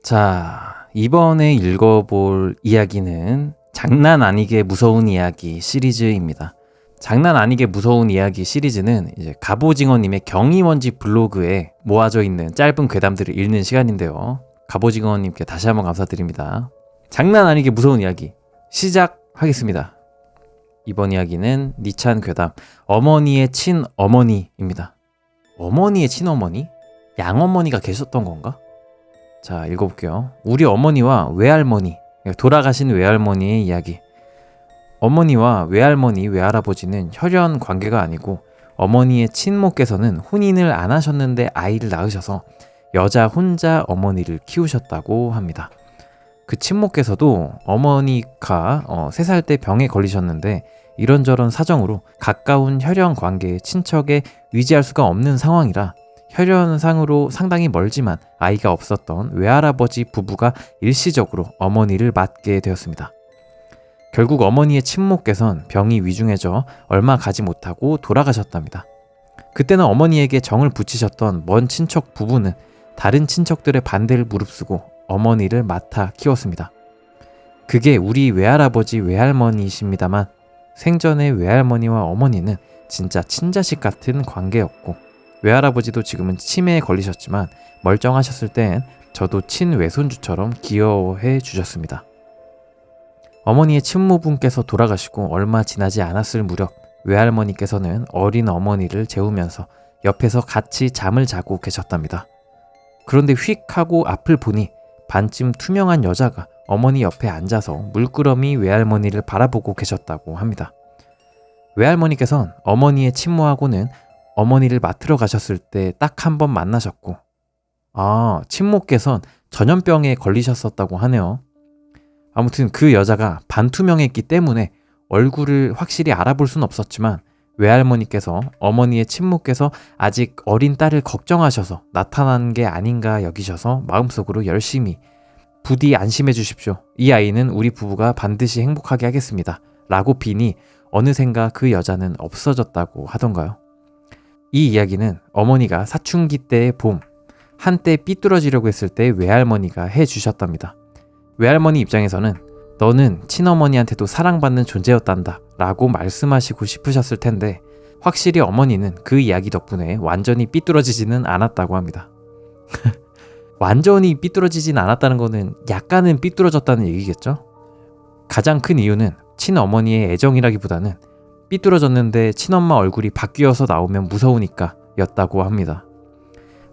자, 이번에 읽어볼 이야기는 장난 아니게 무서운 이야기 시리즈입니다. 장난 아니게 무서운 이야기 시리즈는 이제 갑오징어님의 경이원지 블로그에 모아져 있는 짧은 괴담들을 읽는 시간인데요. 갑오징어님께 다시 한번 감사드립니다. 장난 아니게 무서운 이야기 시작하겠습니다. 이번 이야기는 니찬 괴담 어머니의 친어머니입니다. 어머니의 친어머니? 양어머니가 계셨던 건가? 자, 읽어볼게요. 우리 어머니와 외할머니, 돌아가신 외할머니의 이야기. 어머니와 외할머니, 외할아버지는 혈연 관계가 아니고 어머니의 친모께서는 혼인을 안 하셨는데 아이를 낳으셔서 여자 혼자 어머니를 키우셨다고 합니다. 그 친모께서도 어머니가 3살 때 병에 걸리셨는데 이런저런 사정으로 가까운 혈연 관계의 친척에 의지할 수가 없는 상황이라 혈연상으로 상당히 멀지만 아이가 없었던 외할아버지 부부가 일시적으로 어머니를 맡게 되었습니다. 결국 어머니의 친모께서는 병이 위중해져 얼마 가지 못하고 돌아가셨답니다. 그때는 어머니에게 정을 붙이셨던 먼 친척 부부는 다른 친척들의 반대를 무릅쓰고 어머니를 맡아 키웠습니다. 그게 우리 외할아버지 외할머니이십니다만 생전에 외할머니와 어머니는 진짜 친자식 같은 관계였고 외할아버지도 지금은 치매에 걸리셨지만 멀쩡하셨을 땐 저도 친외손주처럼 귀여워해 주셨습니다. 어머니의 친모분께서 돌아가시고 얼마 지나지 않았을 무렵 외할머니께서는 어린 어머니를 재우면서 옆에서 같이 잠을 자고 계셨답니다. 그런데 휙 하고 앞을 보니 반쯤 투명한 여자가 어머니 옆에 앉아서 물끄러미 외할머니를 바라보고 계셨다고 합니다. 외할머니께서는 어머니의 친모하고는 어머니를 맡으러 가셨을 때 딱 한 번 만나셨고 친모께서는 전염병에 걸리셨었다고 하네요. 아무튼 그 여자가 반투명했기 때문에 얼굴을 확실히 알아볼 순 없었지만 외할머니께서 어머니의 친모께서 아직 어린 딸을 걱정하셔서 나타난 게 아닌가 여기셔서 마음속으로 열심히 부디 안심해 주십시오. 이 아이는 우리 부부가 반드시 행복하게 하겠습니다. 라고 비니 어느샌가 그 여자는 없어졌다고 하던가요. 이 이야기는 어머니가 사춘기 때의 봄, 한때 삐뚤어지려고 했을 때 외할머니가 해주셨답니다. 외할머니 입장에서는 너는 친어머니한테도 사랑받는 존재였단다 라고 말씀하시고 싶으셨을 텐데 확실히 어머니는 그 이야기 덕분에 완전히 삐뚤어지지는 않았다고 합니다. 완전히 삐뚤어지진 않았다는 거는 약간은 삐뚤어졌다는 얘기겠죠? 가장 큰 이유는 친어머니의 애정이라기보다는 삐뚤어졌는데 친엄마 얼굴이 바뀌어서 나오면 무서우니까 였다고 합니다.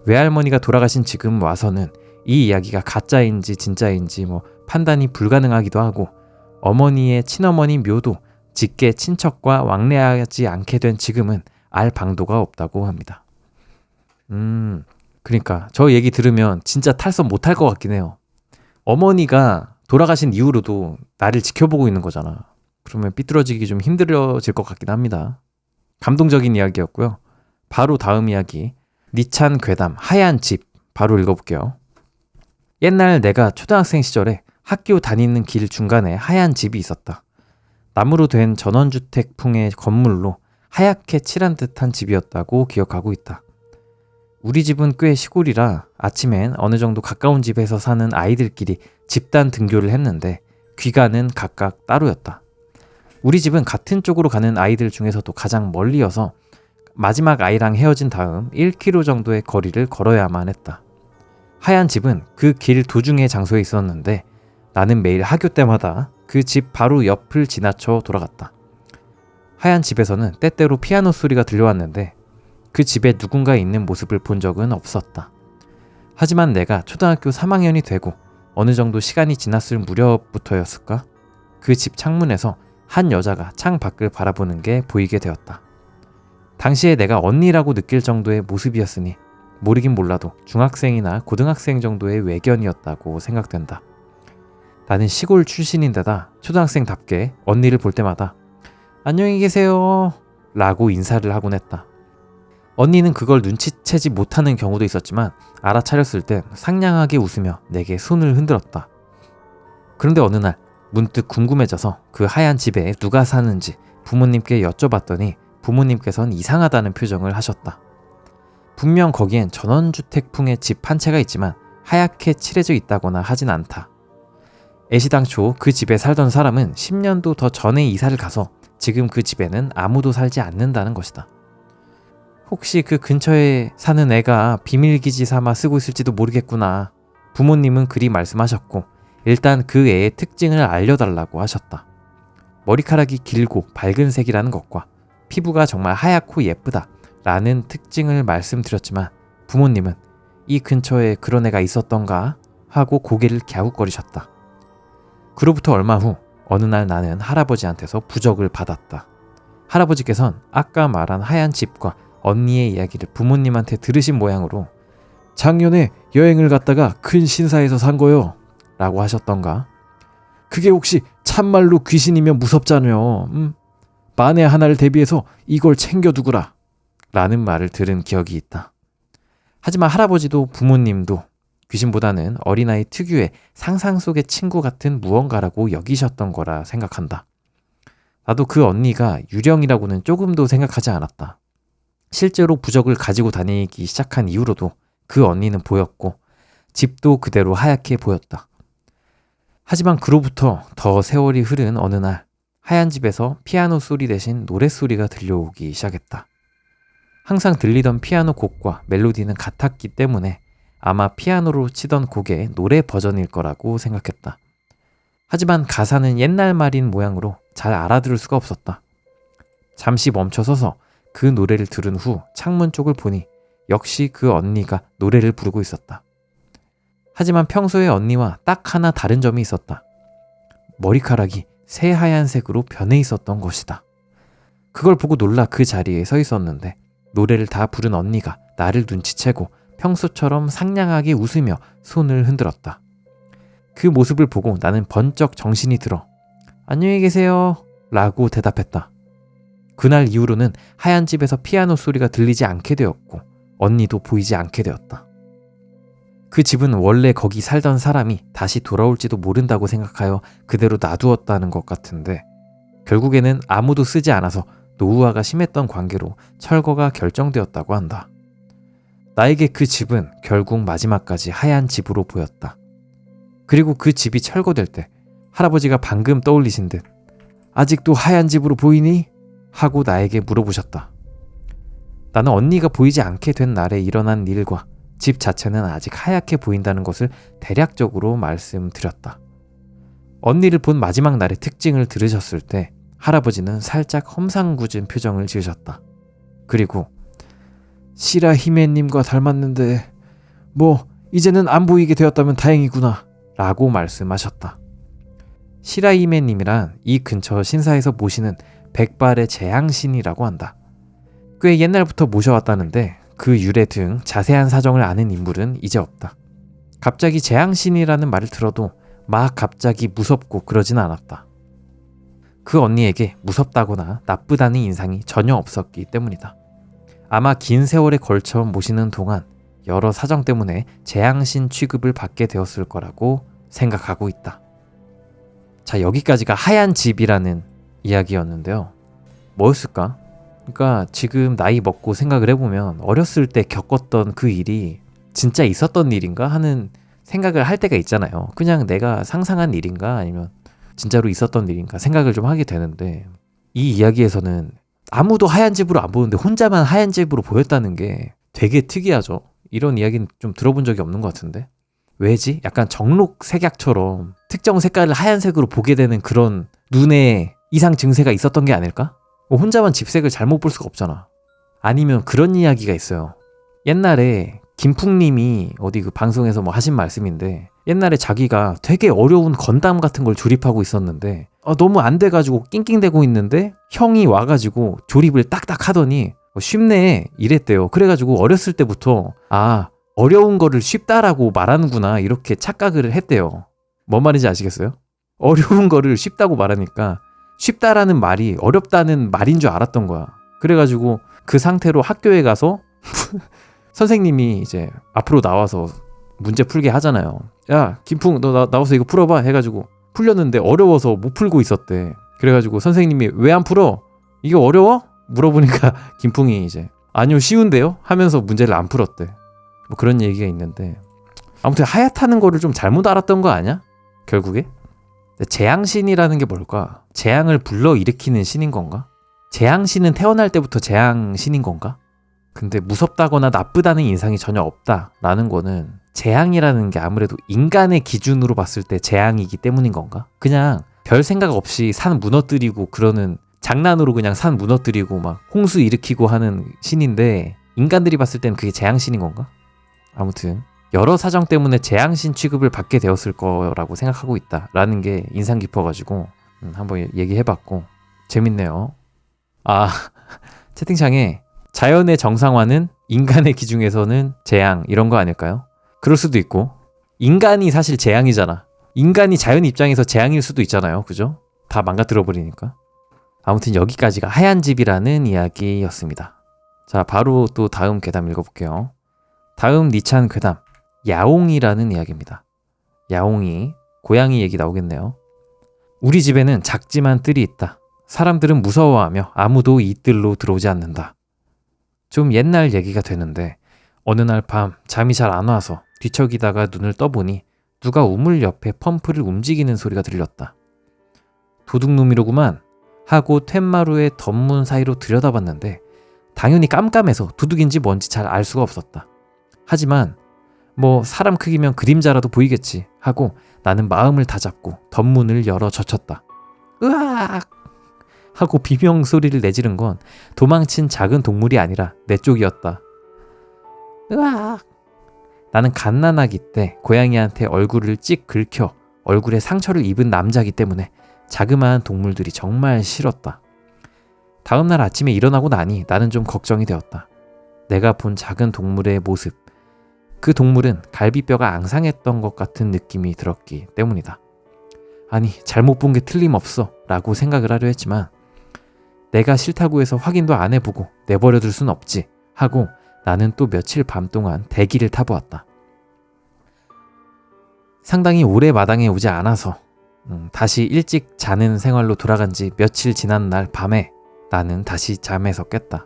외할머니가 돌아가신 지금 와서는 이 이야기가 가짜인지 진짜인지 판단이 불가능하기도 하고 어머니의 친어머니 묘도 직계 친척과 왕래하지 않게 된 지금은 알 방도가 없다고 합니다. 그러니까 저 얘기 들으면 진짜 탈선 못할 것 같긴 해요. 어머니가 돌아가신 이후로도 나를 지켜보고 있는 거잖아. 그러면 삐뚤어지기 좀 힘들어질 것 같긴 합니다. 감동적인 이야기였고요. 바로 다음 이야기 니찬 괴담 하얀 집 바로 읽어볼게요. 옛날 내가 초등학생 시절에 학교 다니는 길 중간에 하얀 집이 있었다. 나무로 된 전원주택풍의 건물로 하얗게 칠한 듯한 집이었다고 기억하고 있다. 우리 집은 꽤 시골이라 아침엔 어느 정도 가까운 집에서 사는 아이들끼리 집단 등교를 했는데 귀가는 각각 따로였다. 우리 집은 같은 쪽으로 가는 아이들 중에서도 가장 멀리여서 마지막 아이랑 헤어진 다음 1km 정도의 거리를 걸어야만 했다. 하얀 집은 그 길 도중의 장소에 있었는데 나는 매일 하교 때마다 그 집 바로 옆을 지나쳐 돌아갔다. 하얀 집에서는 때때로 피아노 소리가 들려왔는데 그 집에 누군가 있는 모습을 본 적은 없었다. 하지만 내가 초등학교 3학년이 되고 어느 정도 시간이 지났을 무렵부터였을까? 그 집 창문에서 한 여자가 창 밖을 바라보는 게 보이게 되었다. 당시에 내가 언니라고 느낄 정도의 모습이었으니 모르긴 몰라도 중학생이나 고등학생 정도의 외견이었다고 생각된다. 나는 시골 출신인데다 초등학생답게 언니를 볼 때마다 안녕히 계세요 라고 인사를 하곤 했다. 언니는 그걸 눈치채지 못하는 경우도 있었지만 알아차렸을 땐 상냥하게 웃으며 내게 손을 흔들었다. 그런데 어느 날 문득 궁금해져서 그 하얀 집에 누가 사는지 부모님께 여쭤봤더니 부모님께서는 이상하다는 표정을 하셨다. 분명 거기엔 전원주택풍의 집 한 채가 있지만 하얗게 칠해져 있다거나 하진 않다. 애시당초 그 집에 살던 사람은 10년도 더 전에 이사를 가서 지금 그 집에는 아무도 살지 않는다는 것이다. 혹시 그 근처에 사는 애가 비밀기지 삼아 쓰고 있을지도 모르겠구나. 부모님은 그리 말씀하셨고 일단 그 애의 특징을 알려달라고 하셨다. 머리카락이 길고 밝은 색이라는 것과 피부가 정말 하얗고 예쁘다 라는 특징을 말씀드렸지만 부모님은 이 근처에 그런 애가 있었던가 하고 고개를 갸웃거리셨다. 그로부터 얼마 후 어느 날 나는 할아버지한테서 부적을 받았다. 할아버지께선 아까 말한 하얀 집과 언니의 이야기를 부모님한테 들으신 모양으로 작년에 여행을 갔다가 큰 신사에서 산 거요 라고 하셨던가. 그게 혹시 참말로 귀신이면 무섭잖아요. 만에 하나를 대비해서 이걸 챙겨두거라 라는 말을 들은 기억이 있다. 하지만 할아버지도 부모님도 귀신보다는 어린아이 특유의 상상 속의 친구 같은 무언가라고 여기셨던 거라 생각한다. 나도 그 언니가 유령이라고는 조금도 생각하지 않았다. 실제로 부적을 가지고 다니기 시작한 이후로도 그 언니는 보였고 집도 그대로 하얗게 보였다. 하지만 그로부터 더 세월이 흐른 어느 날 하얀 집에서 피아노 소리 대신 노랫소리가 들려오기 시작했다. 항상 들리던 피아노 곡과 멜로디는 같았기 때문에 아마 피아노로 치던 곡의 노래 버전일 거라고 생각했다. 하지만 가사는 옛날 말인 모양으로 잘 알아들을 수가 없었다. 잠시 멈춰서서 그 노래를 들은 후 창문 쪽을 보니 역시 그 언니가 노래를 부르고 있었다. 하지만 평소의 언니와 딱 하나 다른 점이 있었다. 머리카락이 새하얀색으로 변해 있었던 것이다. 그걸 보고 놀라 그 자리에 서 있었는데 노래를 다 부른 언니가 나를 눈치채고 평소처럼 상냥하게 웃으며 손을 흔들었다. 그 모습을 보고 나는 번쩍 정신이 들어 안녕히 계세요 라고 대답했다. 그날 이후로는 하얀 집에서 피아노 소리가 들리지 않게 되었고 언니도 보이지 않게 되었다. 그 집은 원래 거기 살던 사람이 다시 돌아올지도 모른다고 생각하여 그대로 놔두었다는 것 같은데 결국에는 아무도 쓰지 않아서 노후화가 심했던 관계로 철거가 결정되었다고 한다. 나에게 그 집은 결국 마지막까지 하얀 집으로 보였다. 그리고 그 집이 철거될 때 할아버지가 방금 떠올리신 듯 아직도 하얀 집으로 보이니? 하고 나에게 물어보셨다. 나는 언니가 보이지 않게 된 날에 일어난 일과 집 자체는 아직 하얗게 보인다는 것을 대략적으로 말씀드렸다. 언니를 본 마지막 날의 특징을 들으셨을 때 할아버지는 살짝 험상궂은 표정을 지으셨다. 그리고 시라 히메님과 닮았는데 뭐 이제는 안 보이게 되었다면 다행이구나 라고 말씀하셨다. 시라 히메님이란 이 근처 신사에서 모시는 백발의 재앙신이라고 한다. 꽤 옛날부터 모셔왔다는데 그 유래 등 자세한 사정을 아는 인물은 이제 없다. 갑자기 재앙신이라는 말을 들어도 막 갑자기 무섭고 그러진 않았다. 그 언니에게 무섭다거나 나쁘다는 인상이 전혀 없었기 때문이다. 아마 긴 세월에 걸쳐 모시는 동안 여러 사정 때문에 재앙신 취급을 받게 되었을 거라고 생각하고 있다. 자, 여기까지가 하얀 집이라는 이야기였는데요. 뭐였을까? 그러니까 지금 나이 먹고 생각을 해보면 어렸을 때 겪었던 그 일이 진짜 있었던 일인가 하는 생각을 할 때가 있잖아요. 그냥 내가 상상한 일인가 아니면 진짜로 있었던 일인가 생각을 좀 하게 되는데 이 이야기에서는 아무도 하얀 집으로 안 보는데 혼자만 하얀 집으로 보였다는 게 되게 특이하죠. 이런 이야기는 좀 들어본 적이 없는 것 같은데 왜지? 약간 정록색약처럼 특정 색깔을 하얀색으로 보게 되는 그런 눈에 이상 증세가 있었던 게 아닐까? 혼자만 집색을 잘못 볼 수가 없잖아. 아니면 그런 이야기가 있어요. 옛날에 김풍님이 어디 그 방송에서 뭐 하신 말씀인데 옛날에 자기가 되게 어려운 건담 같은 걸 조립하고 있었는데 너무 안 돼가지고 낑낑대고 있는데 형이 와가지고 조립을 딱딱 하더니 쉽네 이랬대요. 그래가지고 어렸을 때부터 어려운 거를 쉽다라고 말하는구나 이렇게 착각을 했대요. 뭔 말인지 아시겠어요? 어려운 거를 쉽다고 말하니까 쉽다라는 말이 어렵다는 말인 줄 알았던 거야. 그래가지고 그 상태로 학교에 가서 선생님이 이제 앞으로 나와서 문제 풀게 하잖아요. 야 김풍 너 나와서 이거 풀어봐 해가지고 풀렸는데 어려워서 못 풀고 있었대. 그래가지고 선생님이 왜 안 풀어? 이게 어려워? 물어보니까 김풍이 이제 아니요 쉬운데요? 하면서 문제를 안 풀었대. 뭐 그런 얘기가 있는데 아무튼 하얗다는 거를 좀 잘못 알았던 거 아니야? 결국에? 재앙신이라는 게 뭘까? 재앙을 불러일으키는 신인 건가? 재앙신은 태어날 때부터 재앙신인 건가? 근데 무섭다거나 나쁘다는 인상이 전혀 없다라는 거는 재앙이라는 게 아무래도 인간의 기준으로 봤을 때 재앙이기 때문인 건가? 그냥 별 생각 없이 산 무너뜨리고 그러는, 장난으로 그냥 산 무너뜨리고 막 홍수 일으키고 하는 신인데 인간들이 봤을 때는 그게 재앙신인 건가? 아무튼 여러 사정 때문에 재앙신 취급을 받게 되었을 거라고 생각하고 있다라는 게 인상 깊어가지고 한번 얘기해봤고 재밌네요. 채팅창에 자연의 정상화는 인간의 기준에서는 재앙 이런 거 아닐까요? 그럴 수도 있고, 인간이 사실 재앙이잖아. 인간이 자연 입장에서 재앙일 수도 있잖아요. 그죠? 다 망가뜨려 버리니까. 아무튼 여기까지가 하얀 집이라는 이야기였습니다. 자, 바로 또 다음 괴담 읽어볼게요. 다음 니찬 괴담, 야옹이라는 이야기입니다. 야옹이, 고양이 얘기 나오겠네요. 우리 집에는 작지만 뜰이 있다. 사람들은 무서워하며 아무도 이 뜰로 들어오지 않는다. 좀 옛날 얘기가 되는데 어느 날 밤 잠이 잘 안 와서 뒤척이다가 눈을 떠보니 누가 우물 옆에 펌프를 움직이는 소리가 들렸다. 도둑놈이로구만 하고 툇마루의 덧문 사이로 들여다봤는데 당연히 깜깜해서 도둑인지 뭔지 잘 알 수가 없었다. 하지만 뭐 사람 크기면 그림자라도 보이겠지 하고 나는 마음을 다잡고 덧문을 열어 젖혔다. 으악! 하고 비명 소리를 내지른 건 도망친 작은 동물이 아니라 내 쪽이었다. 으악! 나는 갓난아기 때 고양이한테 얼굴을 찍 긁혀 얼굴에 상처를 입은 남자이기 때문에 자그마한 동물들이 정말 싫었다. 다음날 아침에 일어나고 나니 나는 좀 걱정이 되었다. 내가 본 작은 동물의 모습, 그 동물은 갈비뼈가 앙상했던 것 같은 느낌이 들었기 때문이다. 아니, 잘못 본 게 틀림없어 라고 생각을 하려 했지만 내가 싫다고 해서 확인도 안 해보고 내버려둘 순 없지 하고 나는 또 며칠 밤 동안 대기를 타보았다. 상당히 오래 마당에 오지 않아서 다시 일찍 자는 생활로 돌아간 지 며칠 지난 날 밤에 나는 다시 잠에서 깼다.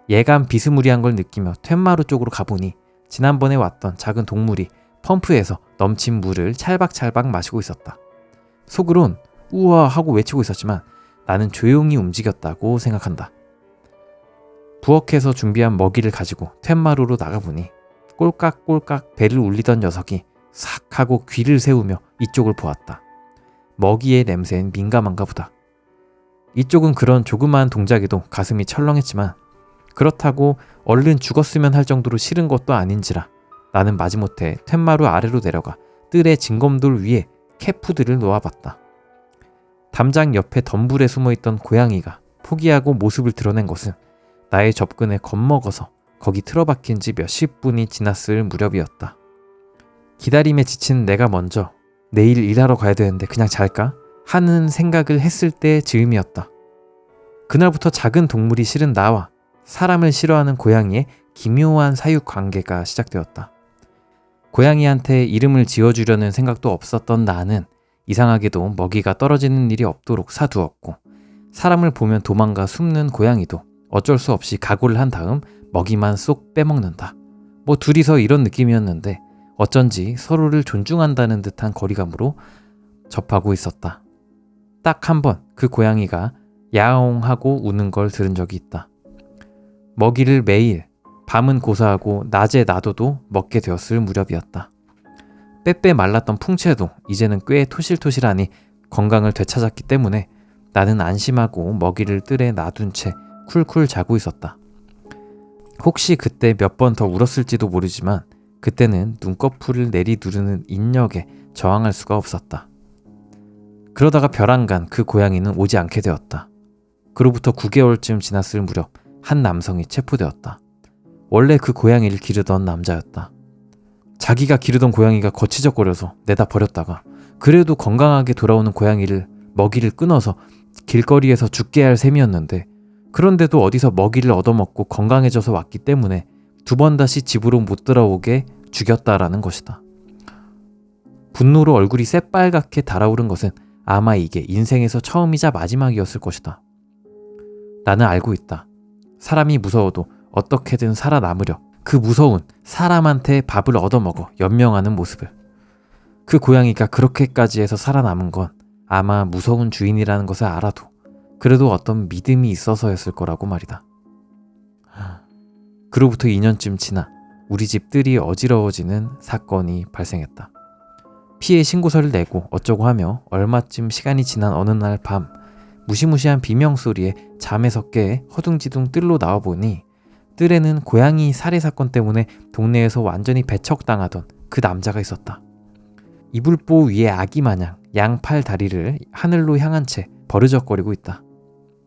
예감 비스무리한 걸 느끼며 툇마루 쪽으로 가보니 지난번에 왔던 작은 동물이 펌프에서 넘친 물을 찰박찰박 마시고 있었다. 속으론 우와 하고 외치고 있었지만 나는 조용히 움직였다고 생각한다. 부엌에서 준비한 먹이를 가지고 툇마루로 나가보니 꼴깍꼴깍 배를 울리던 녀석이 싹 하고 귀를 세우며 이쪽을 보았다. 먹이의 냄새엔 민감한가 보다. 이쪽은 그런 조그마한 동작에도 가슴이 철렁했지만 그렇다고 얼른 죽었으면 할 정도로 싫은 것도 아닌지라 나는 마지못해 툇마루 아래로 내려가 뜰의 징검돌 위에 캣푸드를 놓아봤다. 담장 옆에 덤불에 숨어있던 고양이가 포기하고 모습을 드러낸 것은 나의 접근에 겁먹어서 거기 틀어박힌 지 몇십 분이 지났을 무렵이었다. 기다림에 지친 내가 먼저 내일 일하러 가야 되는데 그냥 잘까? 하는 생각을 했을 때 즈음이었다. 그날부터 작은 동물이 싫은 나와 사람을 싫어하는 고양이의 기묘한 사육 관계가 시작되었다. 고양이한테 이름을 지어주려는 생각도 없었던 나는 이상하게도 먹이가 떨어지는 일이 없도록 사두었고 사람을 보면 도망가 숨는 고양이도 어쩔 수 없이 각오를 한 다음 먹이만 쏙 빼먹는다. 뭐 둘이서 이런 느낌이었는데 어쩐지 서로를 존중한다는 듯한 거리감으로 접하고 있었다. 딱 한 번 그 고양이가 야옹 하고 우는 걸 들은 적이 있다. 먹이를 매일 밤은 고사하고 낮에 놔둬도 먹게 되었을 무렵이었다. 빼빼 말랐던 풍채도 이제는 꽤 토실토실하니 건강을 되찾았기 때문에 나는 안심하고 먹이를 뜰에 놔둔 채 쿨쿨 자고 있었다. 혹시 그때 몇 번 더 울었을지도 모르지만 그때는 눈꺼풀을 내리누르는 인력에 저항할 수가 없었다. 그러다가 벼랑간 그 고양이는 오지 않게 되었다. 그로부터 9개월쯤 지났을 무렵 한 남성이 체포되었다. 원래 그 고양이를 기르던 남자였다. 자기가 기르던 고양이가 거치적거려서 내다 버렸다가 그래도 건강하게 돌아오는 고양이를 먹이를 끊어서 길거리에서 죽게 할 셈이었는데 그런데도 어디서 먹이를 얻어먹고 건강해져서 왔기 때문에 두 번 다시 집으로 못 돌아오게 죽였다라는 것이다. 분노로 얼굴이 새빨갛게 달아오른 것은 아마 이게 인생에서 처음이자 마지막이었을 것이다. 나는 알고 있다. 사람이 무서워도 어떻게든 살아남으려 그 무서운 사람한테 밥을 얻어먹어 연명하는 모습을. 그 고양이가 그렇게까지 해서 살아남은 건 아마 무서운 주인이라는 것을 알아도 그래도 어떤 믿음이 있어서였을 거라고 말이다. 그로부터 2년쯤 지나 우리 집 뜰이 어지러워지는 사건이 발생했다. 피해 신고서를 내고 어쩌고 하며 얼마쯤 시간이 지난 어느 날 밤, 무시무시한 비명소리에 잠에서 깨 허둥지둥 뜰로 나와보니 뜰에는 고양이 살해 사건 때문에 동네에서 완전히 배척당하던 그 남자가 있었다. 이불보 위에 아기 마냥 양팔 다리를 하늘로 향한 채 버르적거리고 있다.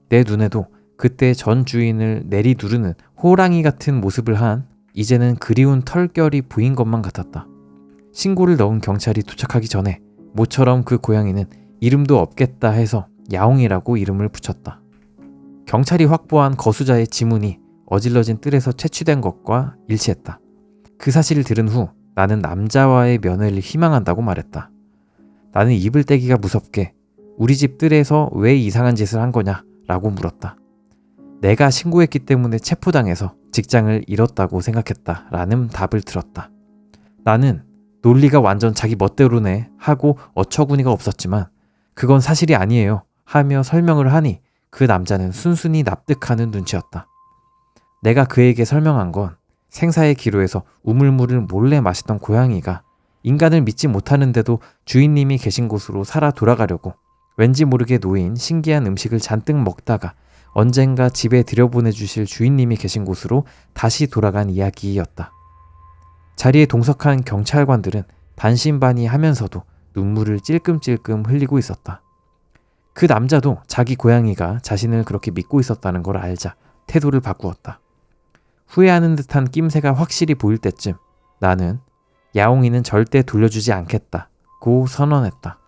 내 눈에도 그때 전 주인을 내리누르는 호랑이 같은 모습을 한 이제는 그리운 털결이 보인 것만 같았다. 신고를 넣은 경찰이 도착하기 전에 모처럼 그 고양이는 이름도 없겠다 해서 야옹이라고 이름을 붙였다. 경찰이 확보한 거수자의 지문이 어질러진 뜰에서 채취된 것과 일치했다. 그 사실을 들은 후 나는 남자와의 면회를 희망한다고 말했다. 나는 입을 떼기가 무섭게 우리 집 뜰에서 왜 이상한 짓을 한 거냐 라고 물었다. 내가 신고했기 때문에 체포당해서 직장을 잃었다고 생각했다 라는 답을 들었다. 나는 논리가 완전 자기 멋대로네 하고 어처구니가 없었지만 그건 사실이 아니에요 하며 설명을 하니 그 남자는 순순히 납득하는 눈치였다. 내가 그에게 설명한 건 생사의 기로에서 우물물을 몰래 마시던 고양이가 인간을 믿지 못하는데도 주인님이 계신 곳으로 살아 돌아가려고 왠지 모르게 놓인 신기한 음식을 잔뜩 먹다가 언젠가 집에 들여보내주실 주인님이 계신 곳으로 다시 돌아간 이야기였다. 자리에 동석한 경찰관들은 반신반의하면서도 눈물을 찔끔찔끔 흘리고 있었다. 그 남자도 자기 고양이가 자신을 그렇게 믿고 있었다는 걸 알자 태도를 바꾸었다. 후회하는 듯한 낌새가 확실히 보일 때쯤 나는 야옹이는 절대 돌려주지 않겠다고 선언했다.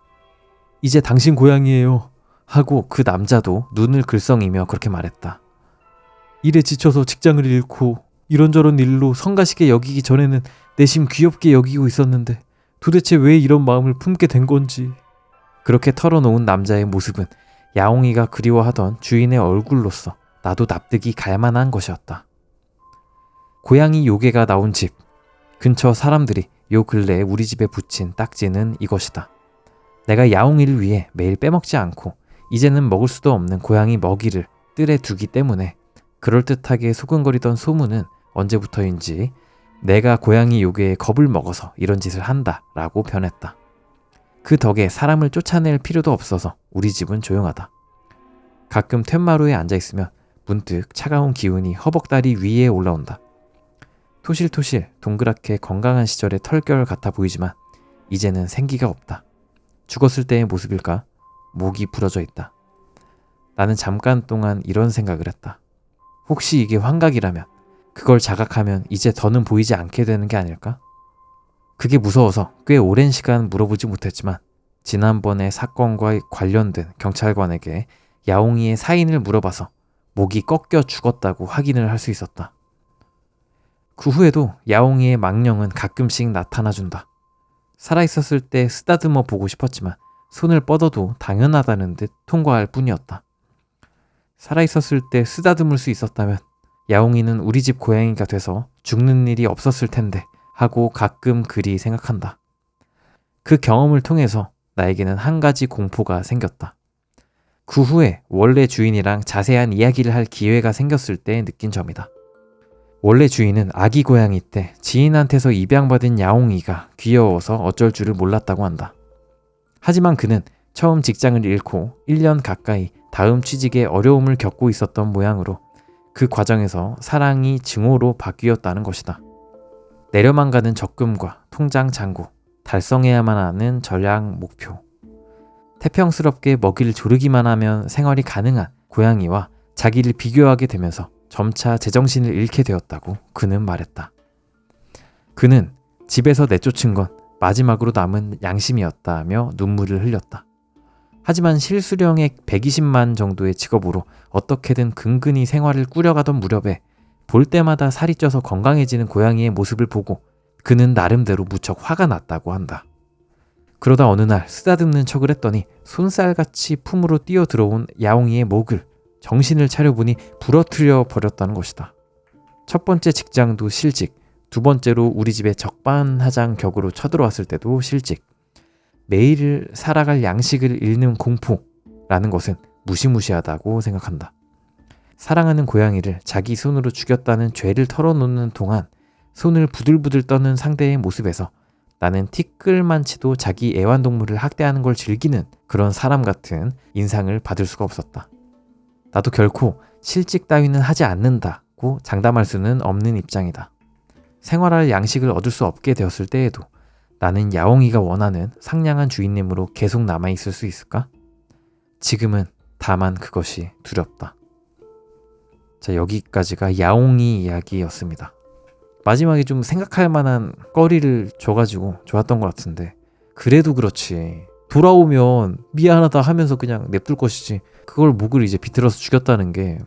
이제 당신 고양이에요 하고 그 남자도 눈을 글썽이며 그렇게 말했다. 일에 지쳐서 직장을 잃고 이런저런 일로 성가시게 여기기 전에는 내심 귀엽게 여기고 있었는데 도대체 왜 이런 마음을 품게 된 건지. 그렇게 털어놓은 남자의 모습은 야옹이가 그리워하던 주인의 얼굴로서 나도 납득이 갈만한 것이었다. 고양이 요괴가 나온 집. 근처 사람들이 요 근래에 우리 집에 붙인 딱지는 이것이다. 내가 야옹이를 위해 매일 빼먹지 않고 이제는 먹을 수도 없는 고양이 먹이를 뜰에 두기 때문에 그럴듯하게 소근거리던 소문은 언제부터인지 내가 고양이 요괴에 겁을 먹어서 이런 짓을 한다 라고 변했다. 그 덕에 사람을 쫓아낼 필요도 없어서 우리 집은 조용하다. 가끔 툇마루에 앉아있으면 문득 차가운 기운이 허벅다리 위에 올라온다. 토실토실 동그랗게 건강한 시절의 털결 같아 보이지만 이제는 생기가 없다. 죽었을 때의 모습일까? 목이 부러져 있다. 나는 잠깐 동안 이런 생각을 했다. 혹시 이게 환각이라면 그걸 자각하면 이제 더는 보이지 않게 되는 게 아닐까? 그게 무서워서 꽤 오랜 시간 물어보지 못했지만 지난번의 사건과 관련된 경찰관에게 야옹이의 사인을 물어봐서 목이 꺾여 죽었다고 확인을 할 수 있었다. 그 후에도 야옹이의 망령은 가끔씩 나타나준다. 살아있었을 때 쓰다듬어 보고 싶었지만 손을 뻗어도 당연하다는 듯 통과할 뿐이었다. 살아있었을 때 쓰다듬을 수 있었다면 야옹이는 우리 집 고양이가 돼서 죽는 일이 없었을 텐데 하고 가끔 그리 생각한다. 그 경험을 통해서 나에게는 한 가지 공포가 생겼다. 그 후에 원래 주인이랑 자세한 이야기를 할 기회가 생겼을 때 느낀 점이다. 원래 주인은 아기 고양이 때 지인한테서 입양받은 야옹이가 귀여워서 어쩔 줄을 몰랐다고 한다. 하지만 그는 처음 직장을 잃고 1년 가까이 다음 취직에 어려움을 겪고 있었던 모양으로 그 과정에서 사랑이 증오로 바뀌었다는 것이다. 내려만 가는 적금과 통장 잔고, 달성해야만 하는 전략 목표. 태평스럽게 먹이를 조르기만 하면 생활이 가능한 고양이와 자기를 비교하게 되면서 점차 제정신을 잃게 되었다고 그는 말했다. 그는 집에서 내쫓은 건 마지막으로 남은 양심이었다며 눈물을 흘렸다. 하지만 실수령액 120만 정도의 직업으로 어떻게든 근근히 생활을 꾸려가던 무렵에 볼 때마다 살이 쪄서 건강해지는 고양이의 모습을 보고 그는 나름대로 무척 화가 났다고 한다. 그러다 어느 날 쓰다듬는 척을 했더니 손살같이 품으로 뛰어들어온 야옹이의 목을 정신을 차려보니 부러뜨려 버렸다는 것이다. 첫 번째 직장도 실직, 두 번째로 우리 집에 적반하장 격으로 쳐들어왔을 때도 실직. 매일 살아갈 양식을 잃는 공포라는 것은 무시무시하다고 생각한다. 사랑하는 고양이를 자기 손으로 죽였다는 죄를 털어놓는 동안 손을 부들부들 떠는 상대의 모습에서 나는 티끌만치도 자기 애완동물을 학대하는 걸 즐기는 그런 사람 같은 인상을 받을 수가 없었다. 나도 결코 실직 따위는 하지 않는다고 장담할 수는 없는 입장이다. 생활할 양식을 얻을 수 없게 되었을 때에도 나는 야옹이가 원하는 상냥한 주인님으로 계속 남아있을 수 있을까? 지금은 다만 그것이 두렵다. 자, 여기까지가 야옹이 이야기였습니다. 마지막에 좀 생각할 만한 거리를 줘가지고 좋았던 것 같은데, 그래도 그렇지 돌아오면 미안하다 하면서 그냥 냅둘 것이지 그걸 목을 이제 비틀어서 죽였다는 게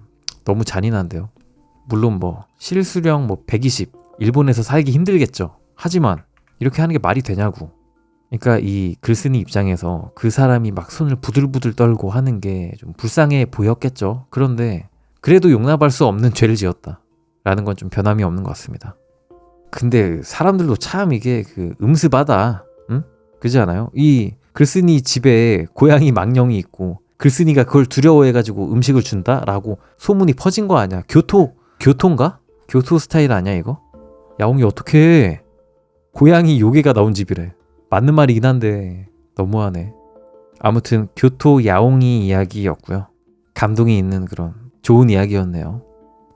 너무 잔인한데요. 물론 뭐 실수령 120 일본에서 살기 힘들겠죠. 하지만 이렇게 하는 게 말이 되냐고. 그러니까 이 글쓴이 입장에서 그 사람이 막 손을 부들부들 떨고 하는 게 좀 불쌍해 보였겠죠. 그런데 그래도 용납할 수 없는 죄를 지었다 라는 건 좀 변함이 없는 것 같습니다. 근데 사람들도 참 이게 음습하다. 응? 그렇지 않아요? 이 글쓴이 집에 고양이 망령이 있고 글쓴이가 그걸 두려워해가지고 음식을 준다라고 소문이 퍼진 거 아니야. 교토인가? 교토 스타일 아니야 이거? 야옹이 어떡해. 고양이 요괴가 나온 집이래. 맞는 말이긴 한데 너무하네. 아무튼 교토 야옹이 이야기였고요. 감동이 있는 그런 좋은 이야기였네요.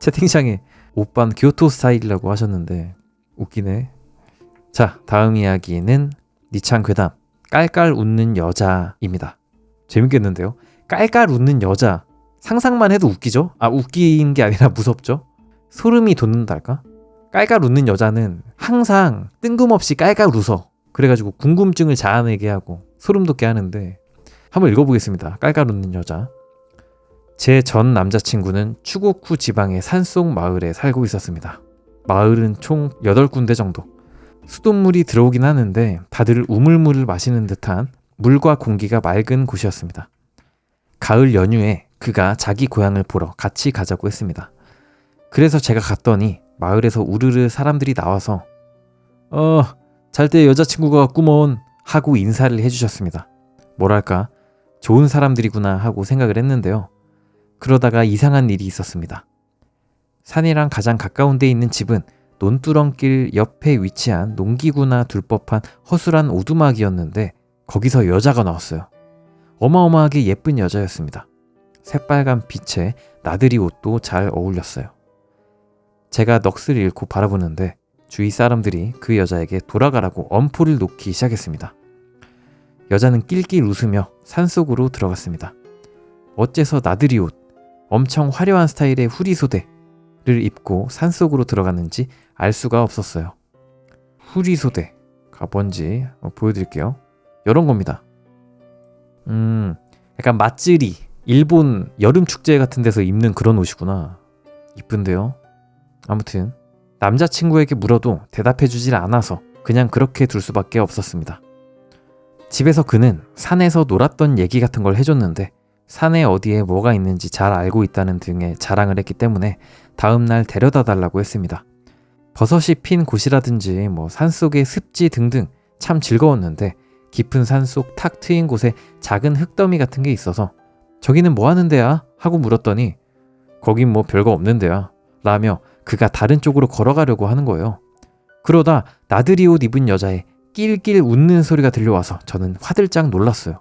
채팅창에 오빤 교토 스타일이라고 하셨는데 웃기네. 자, 다음 이야기는 니창 괴담 깔깔 웃는 여자입니다. 재밌겠는데요? 깔깔 웃는 여자. 상상만 해도 웃기죠? 웃긴 게 아니라 무섭죠? 소름이 돋는달까? 깔깔 웃는 여자는 항상 뜬금없이 깔깔 웃어. 그래가지고 궁금증을 자아내게 하고 소름 돋게 하는데 한번 읽어보겠습니다. 깔깔 웃는 여자. 제 전 남자친구는 추고쿠 지방의 산속 마을에 살고 있었습니다. 마을은 총 8군데 정도. 수돗물이 들어오긴 하는데 다들 우물물을 마시는 듯한 물과 공기가 맑은 곳이었습니다. 가을 연휴에 그가 자기 고향을 보러 같이 가자고 했습니다. 그래서 제가 갔더니 마을에서 우르르 사람들이 나와서 잘 때 여자친구가 왔구먼 하고 인사를 해주셨습니다. 뭐랄까 좋은 사람들이구나 하고 생각을 했는데요. 그러다가 이상한 일이 있었습니다. 산이랑 가장 가까운 데 있는 집은 논두렁길 옆에 위치한 농기구나 둘 법한 허술한 오두막이었는데 거기서 여자가 나왔어요. 어마어마하게 예쁜 여자였습니다. 새빨간 빛에 나들이 옷도 잘 어울렸어요. 제가 넋을 잃고 바라보는데 주위 사람들이 그 여자에게 돌아가라고 엄포를 놓기 시작했습니다. 여자는 낄낄 웃으며 산속으로 들어갔습니다. 어째서 나들이 옷, 엄청 화려한 스타일의 후리소대를 입고 산속으로 들어갔는지 알 수가 없었어요. 후리소대가 뭔지 보여드릴게요. 이런 겁니다. 약간 맛쓰리, 일본 여름 축제 같은 데서 입는 그런 옷이구나. 이쁜데요. 아무튼 남자친구에게 물어도 대답해주질 않아서 그냥 그렇게 둘 수밖에 없었습니다. 집에서 그는 산에서 놀았던 얘기 같은 걸 해줬는데 산에 어디에 뭐가 있는지 잘 알고 있다는 등의 자랑을 했기 때문에 다음날 데려다 달라고 했습니다. 버섯이 핀 곳이라든지 산속의 습지 등등 참 즐거웠는데 깊은 산속 탁 트인 곳에 작은 흙더미 같은 게 있어서 저기는 뭐 하는 데야? 하고 물었더니 거긴 별거 없는 데야 라며 그가 다른 쪽으로 걸어가려고 하는 거예요. 그러다 나들이 옷 입은 여자의 낄낄 웃는 소리가 들려와서 저는 화들짝 놀랐어요.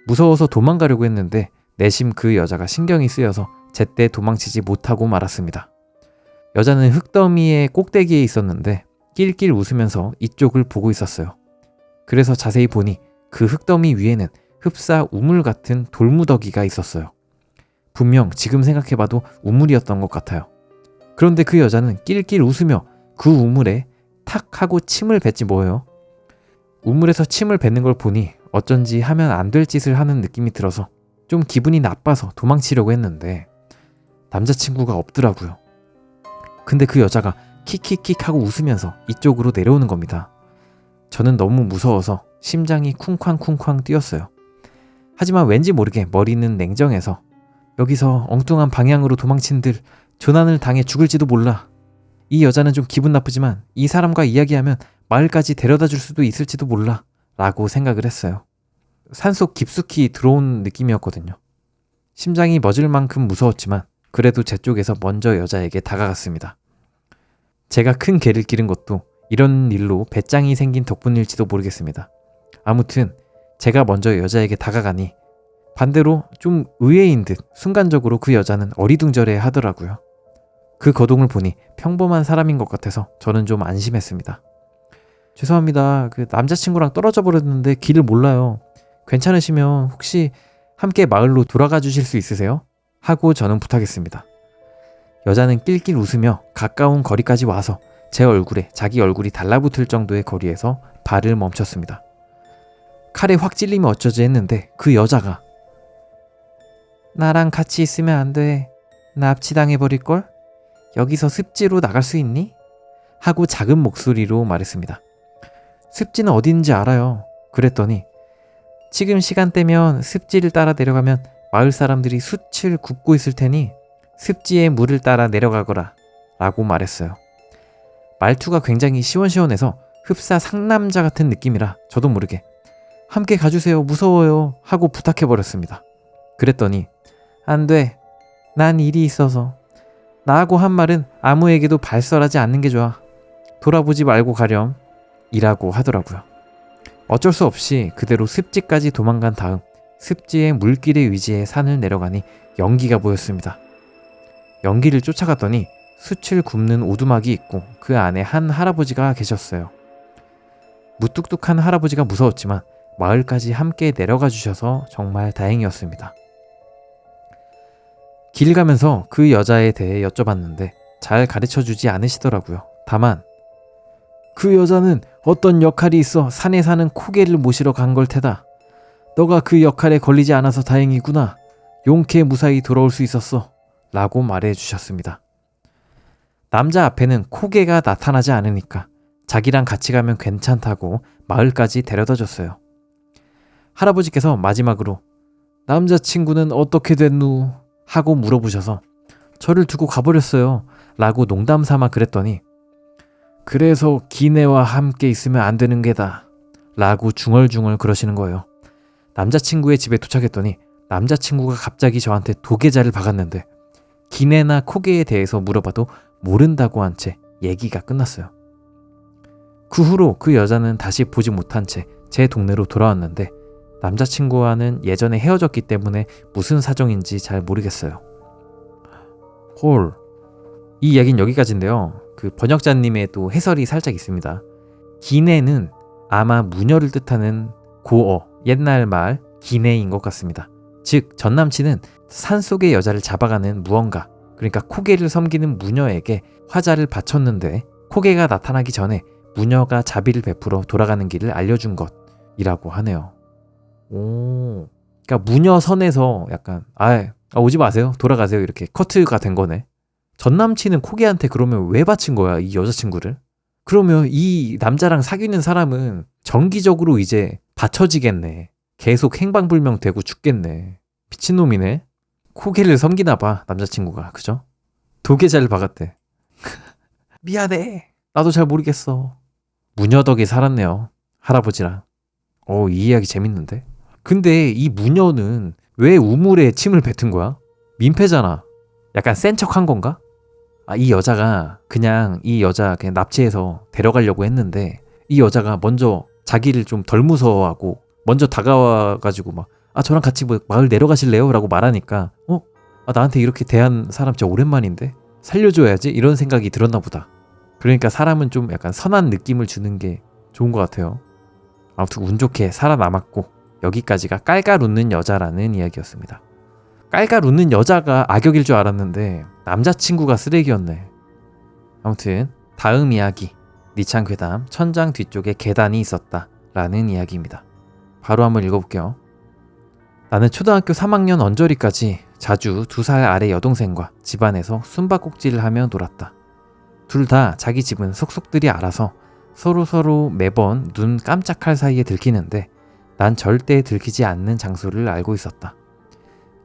무서워서 도망가려고 했는데 내심 그 여자가 신경이 쓰여서 제때 도망치지 못하고 말았습니다. 여자는 흙더미의 꼭대기에 있었는데 낄낄 웃으면서 이쪽을 보고 있었어요. 그래서 자세히 보니 그 흙더미 위에는 흡사 우물 같은 돌무더기가 있었어요. 분명 지금 생각해봐도 우물이었던 것 같아요. 그런데 그 여자는 낄낄 웃으며 그 우물에 탁 하고 침을 뱉지 뭐예요. 우물에서 침을 뱉는 걸 보니 어쩐지 하면 안 될 짓을 하는 느낌이 들어서 좀 기분이 나빠서 도망치려고 했는데 남자친구가 없더라고요. 근데 그 여자가 킥킥킥 하고 웃으면서 이쪽으로 내려오는 겁니다. 저는 너무 무서워서 심장이 쿵쾅쿵쾅 뛰었어요. 하지만 왠지 모르게 머리는 냉정해서 여기서 엉뚱한 방향으로 도망친들 조난을 당해 죽을지도 몰라 이 여자는 좀 기분 나쁘지만 이 사람과 이야기하면 마을까지 데려다 줄 수도 있을지도 몰라 라고 생각을 했어요. 산속 깊숙이 들어온 느낌이었거든요. 심장이 멎을 만큼 무서웠지만 그래도 제 쪽에서 먼저 여자에게 다가갔습니다. 제가 큰 개를 기른 것도 이런 일로 배짱이 생긴 덕분일지도 모르겠습니다. 아무튼 제가 먼저 여자에게 다가가니 반대로 좀 의외인 듯 순간적으로 그 여자는 어리둥절해 하더라고요. 그 거동을 보니 평범한 사람인 것 같아서 저는 좀 안심했습니다. 죄송합니다. 그 남자친구랑 떨어져 버렸는데 길을 몰라요. 괜찮으시면 혹시 함께 마을로 돌아가 주실 수 있으세요? 하고 저는 부탁했습니다. 여자는 낄낄 웃으며 가까운 거리까지 와서 제 얼굴에 자기 얼굴이 달라붙을 정도의 거리에서 발을 멈췄습니다. 칼에 확 찔리면 어쩌지 했는데 그 여자가 나랑 같이 있으면 안 돼. 납치당해버릴걸? 여기서 습지로 나갈 수 있니? 하고 작은 목소리로 말했습니다. 습지는 어딘지 알아요. 그랬더니 지금 시간대면 습지를 따라 내려가면 마을 사람들이 숯을 굽고 있을 테니 습지에 물을 따라 내려가거라 라고 말했어요. 말투가 굉장히 시원시원해서 흡사 상남자 같은 느낌이라 저도 모르게 함께 가주세요 무서워요 하고 부탁해버렸습니다. 그랬더니 안 돼. 난 일이 있어서. 나하고 한 말은 아무에게도 발설하지 않는 게 좋아. 돌아보지 말고 가렴 이라고 하더라고요. 어쩔 수 없이 그대로 습지까지 도망간 다음 습지의 물길에 위치해 산을 내려가니 연기가 보였습니다. 연기를 쫓아갔더니 숯을 굽는 오두막이 있고 그 안에 한 할아버지가 계셨어요. 무뚝뚝한 할아버지가 무서웠지만 마을까지 함께 내려가 주셔서 정말 다행이었습니다. 길 가면서 그 여자에 대해 여쭤봤는데 잘 가르쳐주지 않으시더라고요. 다만 그 여자는 어떤 역할이 있어 산에 사는 코개를 모시러 간 걸 테다. 너가 그 역할에 걸리지 않아서 다행이구나. 용케 무사히 돌아올 수 있었어. 라고 말해 주셨습니다. 남자 앞에는 코개가 나타나지 않으니까 자기랑 같이 가면 괜찮다고 마을까지 데려다 줬어요. 할아버지께서 마지막으로 남자친구는 어떻게 됐누? 하고 물어보셔서 저를 두고 가버렸어요 라고 농담 삼아 그랬더니 그래서 기내와 함께 있으면 안 되는 게다 라고 중얼중얼 그러시는 거예요. 남자친구의 집에 도착했더니 남자친구가 갑자기 저한테 도계자를 박았는데 기내나 코계에 대해서 물어봐도 모른다고 한 채 얘기가 끝났어요. 그 후로 그 여자는 다시 보지 못한 채 제 동네로 돌아왔는데 남자친구와는 예전에 헤어졌기 때문에 무슨 사정인지 잘 모르겠어요. 홀, 이 이야기는 여기까지인데요. 그 번역자님의 또 해설이 살짝 있습니다. 기내는 아마 무녀를 뜻하는 고어, 옛날 말 기내인 것 같습니다. 즉 전남친은 산속의 여자를 잡아가는 무언가, 그러니까 코개를 섬기는 무녀에게 화자를 바쳤는데 코개가 나타나기 전에 무녀가 자비를 베풀어 돌아가는 길을 알려준 것이라고 하네요. 오, 그러니까 무녀 선에서 약간 오지 마세요, 돌아가세요 이렇게 커트가 된 거네. 전남친은 코개한테 그러면 왜 바친 거야, 이 여자친구를? 그러면 이 남자랑 사귀는 사람은 정기적으로 이제 받쳐지겠네. 계속 행방불명 되고 죽겠네. 미친놈이네. 코개를 섬기나 봐, 남자친구가. 그죠? 도계자를 박았대. 미안해. 나도 잘 모르겠어. 무녀 덕에 살았네요, 할아버지랑. 이 이야기 재밌는데? 근데 이 무녀는 왜 우물에 침을 뱉은 거야? 민폐잖아. 약간 센 척한 건가? 이 여자가 그냥 이 여자 그냥 납치해서 데려가려고 했는데 이 여자가 먼저 자기를 좀 덜 무서워하고 먼저 다가와가지고 막 저랑 같이 뭐 마을 내려가실래요? 라고 말하니까 나한테 이렇게 대한 사람 진짜 오랜만인데 살려줘야지 이런 생각이 들었나 보다. 그러니까 사람은 좀 약간 선한 느낌을 주는 게 좋은 것 같아요. 아무튼 운 좋게 살아남았고 여기까지가 깔깔 웃는 여자라는 이야기였습니다. 깔깔 웃는 여자가 악역일 줄 알았는데 남자친구가 쓰레기였네. 아무튼 다음 이야기, 니창 괴담 천장 뒤쪽에 계단이 있었다 라는 이야기입니다. 바로 한번 읽어볼게요. 나는 초등학교 3학년 언저리까지 자주 2살 아래 여동생과 집안에서 숨바꼭질을 하며 놀았다. 둘 다 자기 집은 속속들이 알아서 서로 매번 눈 깜짝할 사이에 들키는데 난 절대 들키지 않는 장소를 알고 있었다.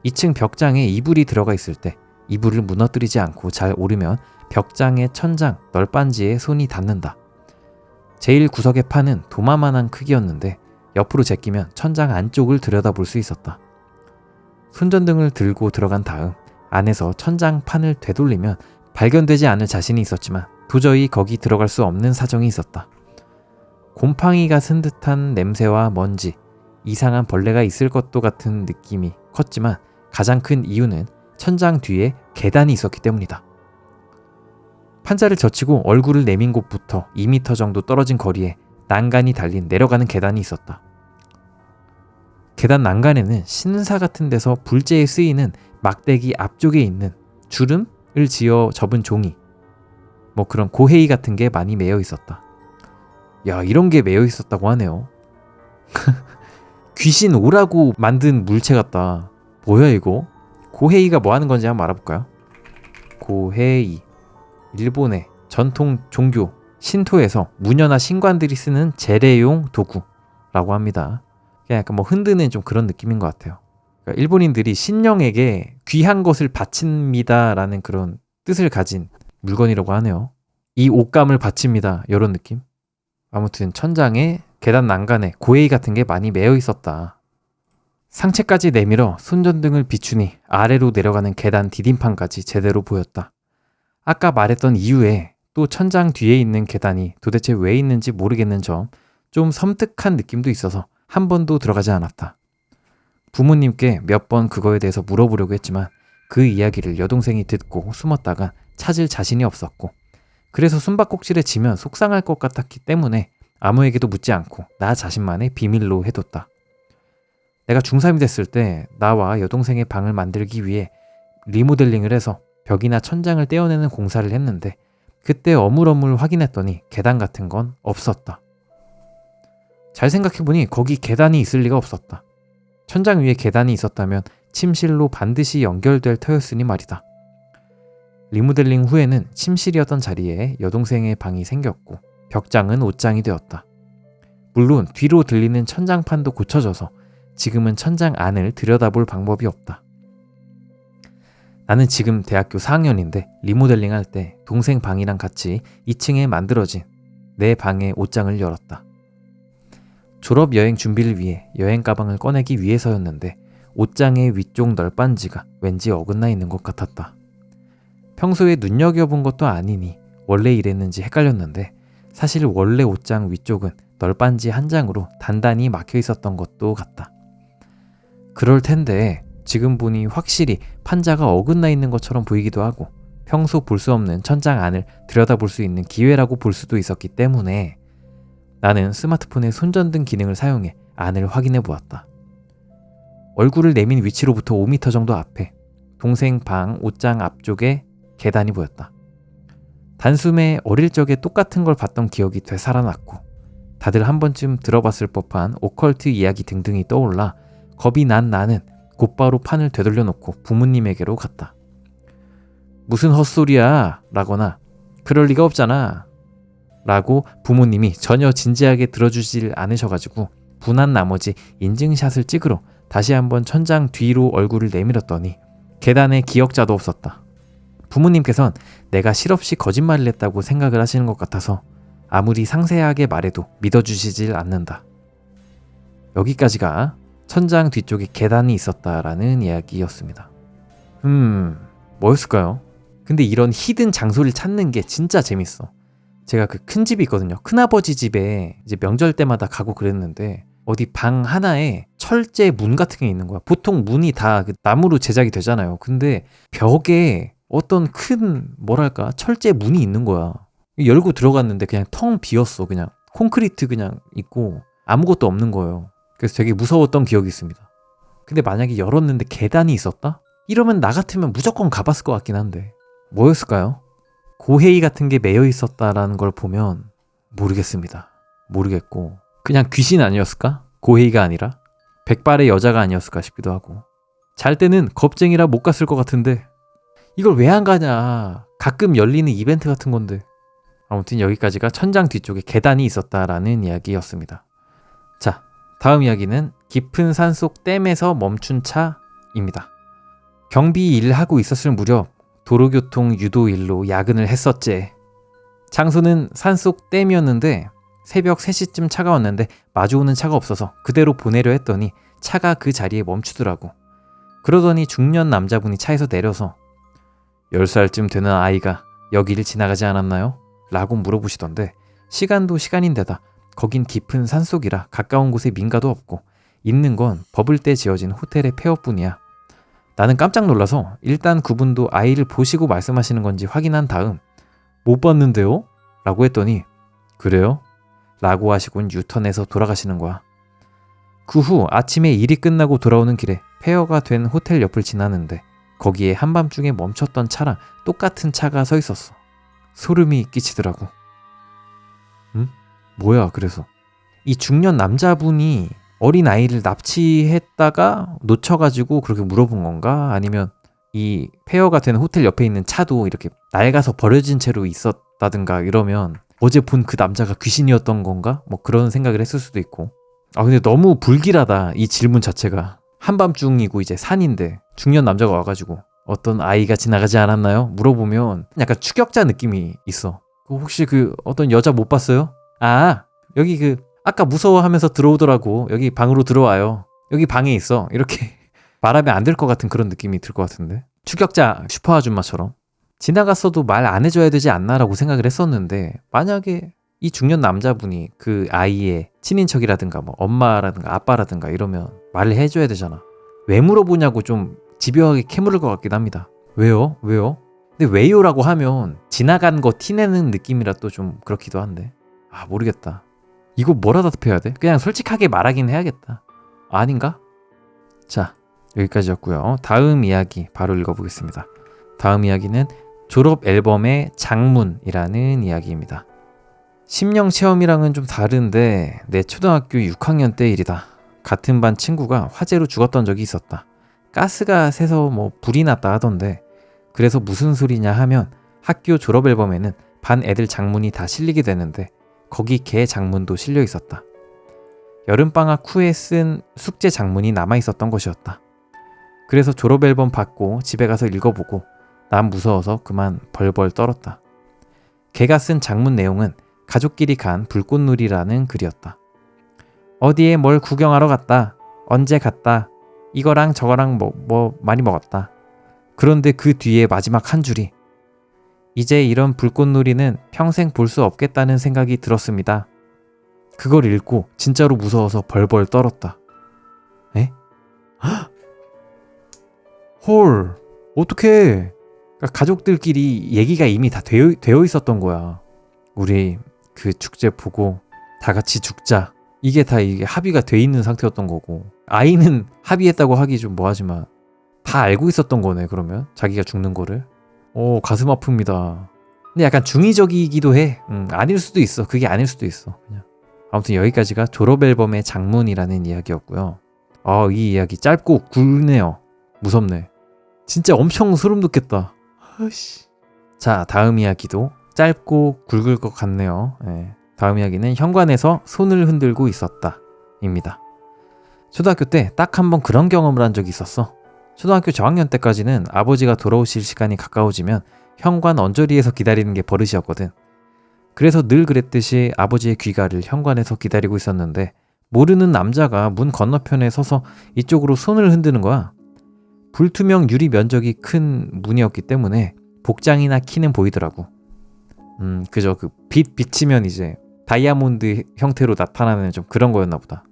2층 벽장에 이불이 들어가 있을 때 이불을 무너뜨리지 않고 잘 오르면 벽장의 천장 널빤지에 손이 닿는다. 제일 구석의 판은 도마만한 크기였는데 옆으로 제끼면 천장 안쪽을 들여다볼 수 있었다. 손전등을 들고 들어간 다음 안에서 천장판을 되돌리면 발견되지 않을 자신이 있었지만 도저히 거기 들어갈 수 없는 사정이 있었다. 곰팡이가 쓴 듯한 냄새와 먼지, 이상한 벌레가 있을 것도 같은 느낌이 컸지만 가장 큰 이유는 천장 뒤에 계단이 있었기 때문이다. 판자를 젖히고 얼굴을 내민 곳부터 2m 정도 떨어진 거리에 난간이 달린 내려가는 계단이 있었다. 계단 난간에는 신사 같은 데서 불제에 쓰이는 막대기 앞쪽에 있는 주름을 지어 접은 종이, 그런 고헤이 같은 게 많이 매여 있었다. 야, 이런 게 매여 있었다고 하네요. 귀신 오라고 만든 물체 같다. 뭐야 이거? 고헤이가 뭐 하는 건지 한번 알아볼까요? 고헤이, 일본의 전통 종교 신토에서 무녀나 신관들이 쓰는 제례용 도구라고 합니다. 그냥 약간 흔드는 좀 그런 느낌인 것 같아요. 그러니까 일본인들이 신령에게 귀한 것을 바칩니다라는 그런 뜻을 가진 물건이라고 하네요. 이 옷감을 바칩니다, 이런 느낌. 아무튼 천장에 계단 난간에 고헤이 같은 게 많이 매여 있었다. 상체까지 내밀어 손전등을 비추니 아래로 내려가는 계단 디딤판까지 제대로 보였다. 아까 말했던 이유에 또 천장 뒤에 있는 계단이 도대체 왜 있는지 모르겠는 점, 좀 섬뜩한 느낌도 있어서 한 번도 들어가지 않았다. 부모님께 몇 번 그거에 대해서 물어보려고 했지만 그 이야기를 여동생이 듣고 숨었다가 찾을 자신이 없었고, 그래서 숨바꼭질에 지면 속상할 것 같았기 때문에 아무에게도 묻지 않고 나 자신만의 비밀로 해뒀다. 내가 중3이 됐을 때 나와 여동생의 방을 만들기 위해 리모델링을 해서 벽이나 천장을 떼어내는 공사를 했는데 그때 어물어물 확인했더니 계단 같은 건 없었다. 잘 생각해보니 거기 계단이 있을 리가 없었다. 천장 위에 계단이 있었다면 침실로 반드시 연결될 터였으니 말이다. 리모델링 후에는 침실이었던 자리에 여동생의 방이 생겼고 벽장은 옷장이 되었다. 물론 뒤로 들리는 천장판도 고쳐져서 지금은 천장 안을 들여다볼 방법이 없다. 나는 지금 대학교 4학년인데 리모델링 할 때 동생 방이랑 같이 2층에 만들어진 내 방의 옷장을 열었다. 졸업 여행 준비를 위해 여행 가방을 꺼내기 위해서였는데 옷장의 위쪽 널빤지가 왠지 어긋나 있는 것 같았다. 평소에 눈여겨본 것도 아니니 원래 이랬는지 헷갈렸는데 사실 원래 옷장 위쪽은 널빤지 한 장으로 단단히 막혀 있었던 것도 같다. 그럴 텐데 지금 보니 확실히 판자가 어긋나 있는 것처럼 보이기도 하고 평소 볼 수 없는 천장 안을 들여다볼 수 있는 기회라고 볼 수도 있었기 때문에 나는 스마트폰의 손전등 기능을 사용해 안을 확인해 보았다. 얼굴을 내민 위치로부터 5m 정도 앞에 동생 방 옷장 앞쪽에 계단이 보였다. 단숨에 어릴 적에 똑같은 걸 봤던 기억이 되살아났고 다들 한 번쯤 들어봤을 법한 오컬트 이야기 등등이 떠올라 겁이 난 나는 곧바로 판을 되돌려 놓고 부모님에게로 갔다. 무슨 헛소리야 라거나 그럴 리가 없잖아 라고 부모님이 전혀 진지하게 들어주질 않으셔가지고 분한 나머지 인증샷을 찍으러 다시 한번 천장 뒤로 얼굴을 내밀었더니 계단에 기역자도 없었다. 부모님께선 내가 실없이 거짓말을 했다고 생각을 하시는 것 같아서 아무리 상세하게 말해도 믿어주시질 않는다. 여기까지가 천장 뒤쪽에 계단이 있었다라는 이야기였습니다. 뭐였을까요? 근데 이런 히든 장소를 찾는 게 진짜 재밌어. 제가 그 큰 집이 있거든요. 큰아버지 집에 이제 명절 때마다 가고 그랬는데 어디 방 하나에 철제 문 같은 게 있는 거야. 보통 문이 다 그 나무로 제작이 되잖아요. 근데 벽에 어떤 큰 철제 문이 있는 거야. 열고 들어갔는데 그냥 텅 비었어. 그냥 콘크리트 그냥 있고 아무것도 없는 거예요. 그래서 되게 무서웠던 기억이 있습니다. 근데 만약에 열었는데 계단이 있었다? 이러면 나 같으면 무조건 가봤을 것 같긴 한데 뭐였을까요? 고헤이 같은 게 매여 있었다라는 걸 보면 모르겠습니다. 모르겠고 그냥 귀신 아니었을까? 고헤이가 아니라 백발의 여자가 아니었을까 싶기도 하고 잘 때는 겁쟁이라 못 갔을 것 같은데 이걸 왜 안 가냐. 가끔 열리는 이벤트 같은 건데. 아무튼 여기까지가 천장 뒤쪽에 계단이 있었다라는 이야기였습니다. 자, 다음 이야기는 깊은 산속 댐에서 멈춘 차입니다. 경비 일을 하고 있었을 무렵 도로교통 유도일로 야근을 했었지. 장소는 산속 댐이었는데 새벽 3시쯤 차가 왔는데 마주오는 차가 없어서 그대로 보내려 했더니 차가 그 자리에 멈추더라고. 그러더니 중년 남자분이 차에서 내려서 10살쯤 되는 아이가 여기를 지나가지 않았나요? 라고 물어보시던데 시간도 시간인데다 거긴 깊은 산속이라 가까운 곳에 민가도 없고 있는 건 버블 때 지어진 호텔의 폐허뿐이야. 나는 깜짝 놀라서 일단 그분도 아이를 보시고 말씀하시는 건지 확인한 다음 못 봤는데요? 라고 했더니 그래요? 라고 하시곤 유턴해서 돌아가시는 거야. 그 후 아침에 일이 끝나고 돌아오는 길에 폐허가 된 호텔 옆을 지나는데 거기에 한밤중에 멈췄던 차랑 똑같은 차가 서 있었어. 소름이 끼치더라고. 뭐야 그래서 이 중년 남자분이 어린 아이를 납치했다가 놓쳐가지고 그렇게 물어본 건가? 아니면 이 폐허가 된 호텔 옆에 있는 차도 이렇게 낡아서 버려진 채로 있었다든가 이러면 어제 본 그 남자가 귀신이었던 건가? 뭐 그런 생각을 했을 수도 있고. 근데 너무 불길하다 이 질문 자체가. 한밤중이고 이제 산인데 중년 남자가 와가지고 어떤 아이가 지나가지 않았나요? 물어보면 약간 추격자 느낌이 있어. 혹시 그 어떤 여자 못 봤어요? 여기 그 아까 무서워하면서 들어오더라고. 여기 방으로 들어와요. 여기 방에 있어. 이렇게 말하면 안 될 것 같은 그런 느낌이 들 것 같은데. 추격자 슈퍼 아줌마처럼. 지나갔어도 말 안 해줘야 되지 않나라고 생각을 했었는데 만약에 이 중년 남자분이 그 아이의 친인척이라든가 뭐 엄마라든가 아빠라든가 이러면 말을 해줘야 되잖아. 왜 물어보냐고 좀 집요하게 캐물을 것 같긴 합니다. 왜요? 근데 왜요라고 하면 지나간 거 티내는 느낌이라 또 좀 그렇기도 한데 모르겠다. 이거 뭐라 대답해야 돼? 그냥 솔직하게 말하긴 해야겠다. 아닌가? 자, 여기까지였고요. 다음 이야기 바로 읽어보겠습니다. 다음 이야기는 졸업 앨범의 장문이라는 이야기입니다. 심령 체험이랑은 좀 다른데 내 초등학교 6학년 때 일이다. 같은 반 친구가 화재로 죽었던 적이 있었다. 가스가 새서 뭐 불이 났다 하던데 그래서 무슨 소리냐 하면 학교 졸업 앨범에는 반 애들 장문이 다 실리게 되는데 거기 걔 장문도 실려 있었다. 여름방학 후에 쓴 숙제 장문이 남아 있었던 것이었다. 그래서 졸업 앨범 받고 집에 가서 읽어보고 난 무서워서 그만 벌벌 떨었다. 걔가 쓴 장문 내용은 가족끼리 간 불꽃놀이라는 글이었다. 어디에 뭘 구경하러 갔다. 언제 갔다. 이거랑 저거랑 뭐 많이 먹었다. 그런데 그 뒤에 마지막 한 줄이 이제 이런 불꽃놀이는 평생 볼 수 없겠다는 생각이 들었습니다. 그걸 읽고 진짜로 무서워서 벌벌 떨었다. 에? 헐, 어떡해. 그러니까 가족들끼리 얘기가 이미 다 되어 있었던 거야. 우리 그 축제 보고 다 같이 죽자. 이게 다 이게 합의가 돼 있는 상태였던 거고 아이는 합의했다고 하기 좀 뭐하지만 다 알고 있었던 거네. 그러면 자기가 죽는 거를. 가슴 아픕니다. 근데 약간 중의적이기도 해. 아닐 수도 있어. 그게 아닐 수도 있어. 그냥. 아무튼 여기까지가 졸업 앨범의 장문이라는 이야기였고요. 이 이야기 짧고 굵네요. 무섭네. 진짜 엄청 소름 돋겠다. 자, 다음 이야기도 짧고 굵을 것 같네요. 다음 이야기는 현관에서 손을 흔들고 있었다 입니다. 초등학교 때 딱 한 번 그런 경험을 한 적이 있었어. 초등학교 저학년 때까지는 아버지가 돌아오실 시간이 가까워지면 현관 언저리에서 기다리는 게 버릇이었거든. 그래서 늘 그랬듯이 아버지의 귀가를 현관에서 기다리고 있었는데 모르는 남자가 문 건너편에 서서 이쪽으로 손을 흔드는 거야. 불투명 유리 면적이 큰 문이었기 때문에 복장이나 키는 보이더라고. 그저 그 빛 비치면 이제 다이아몬드 형태로 나타나는 좀 그런 거였나 보다.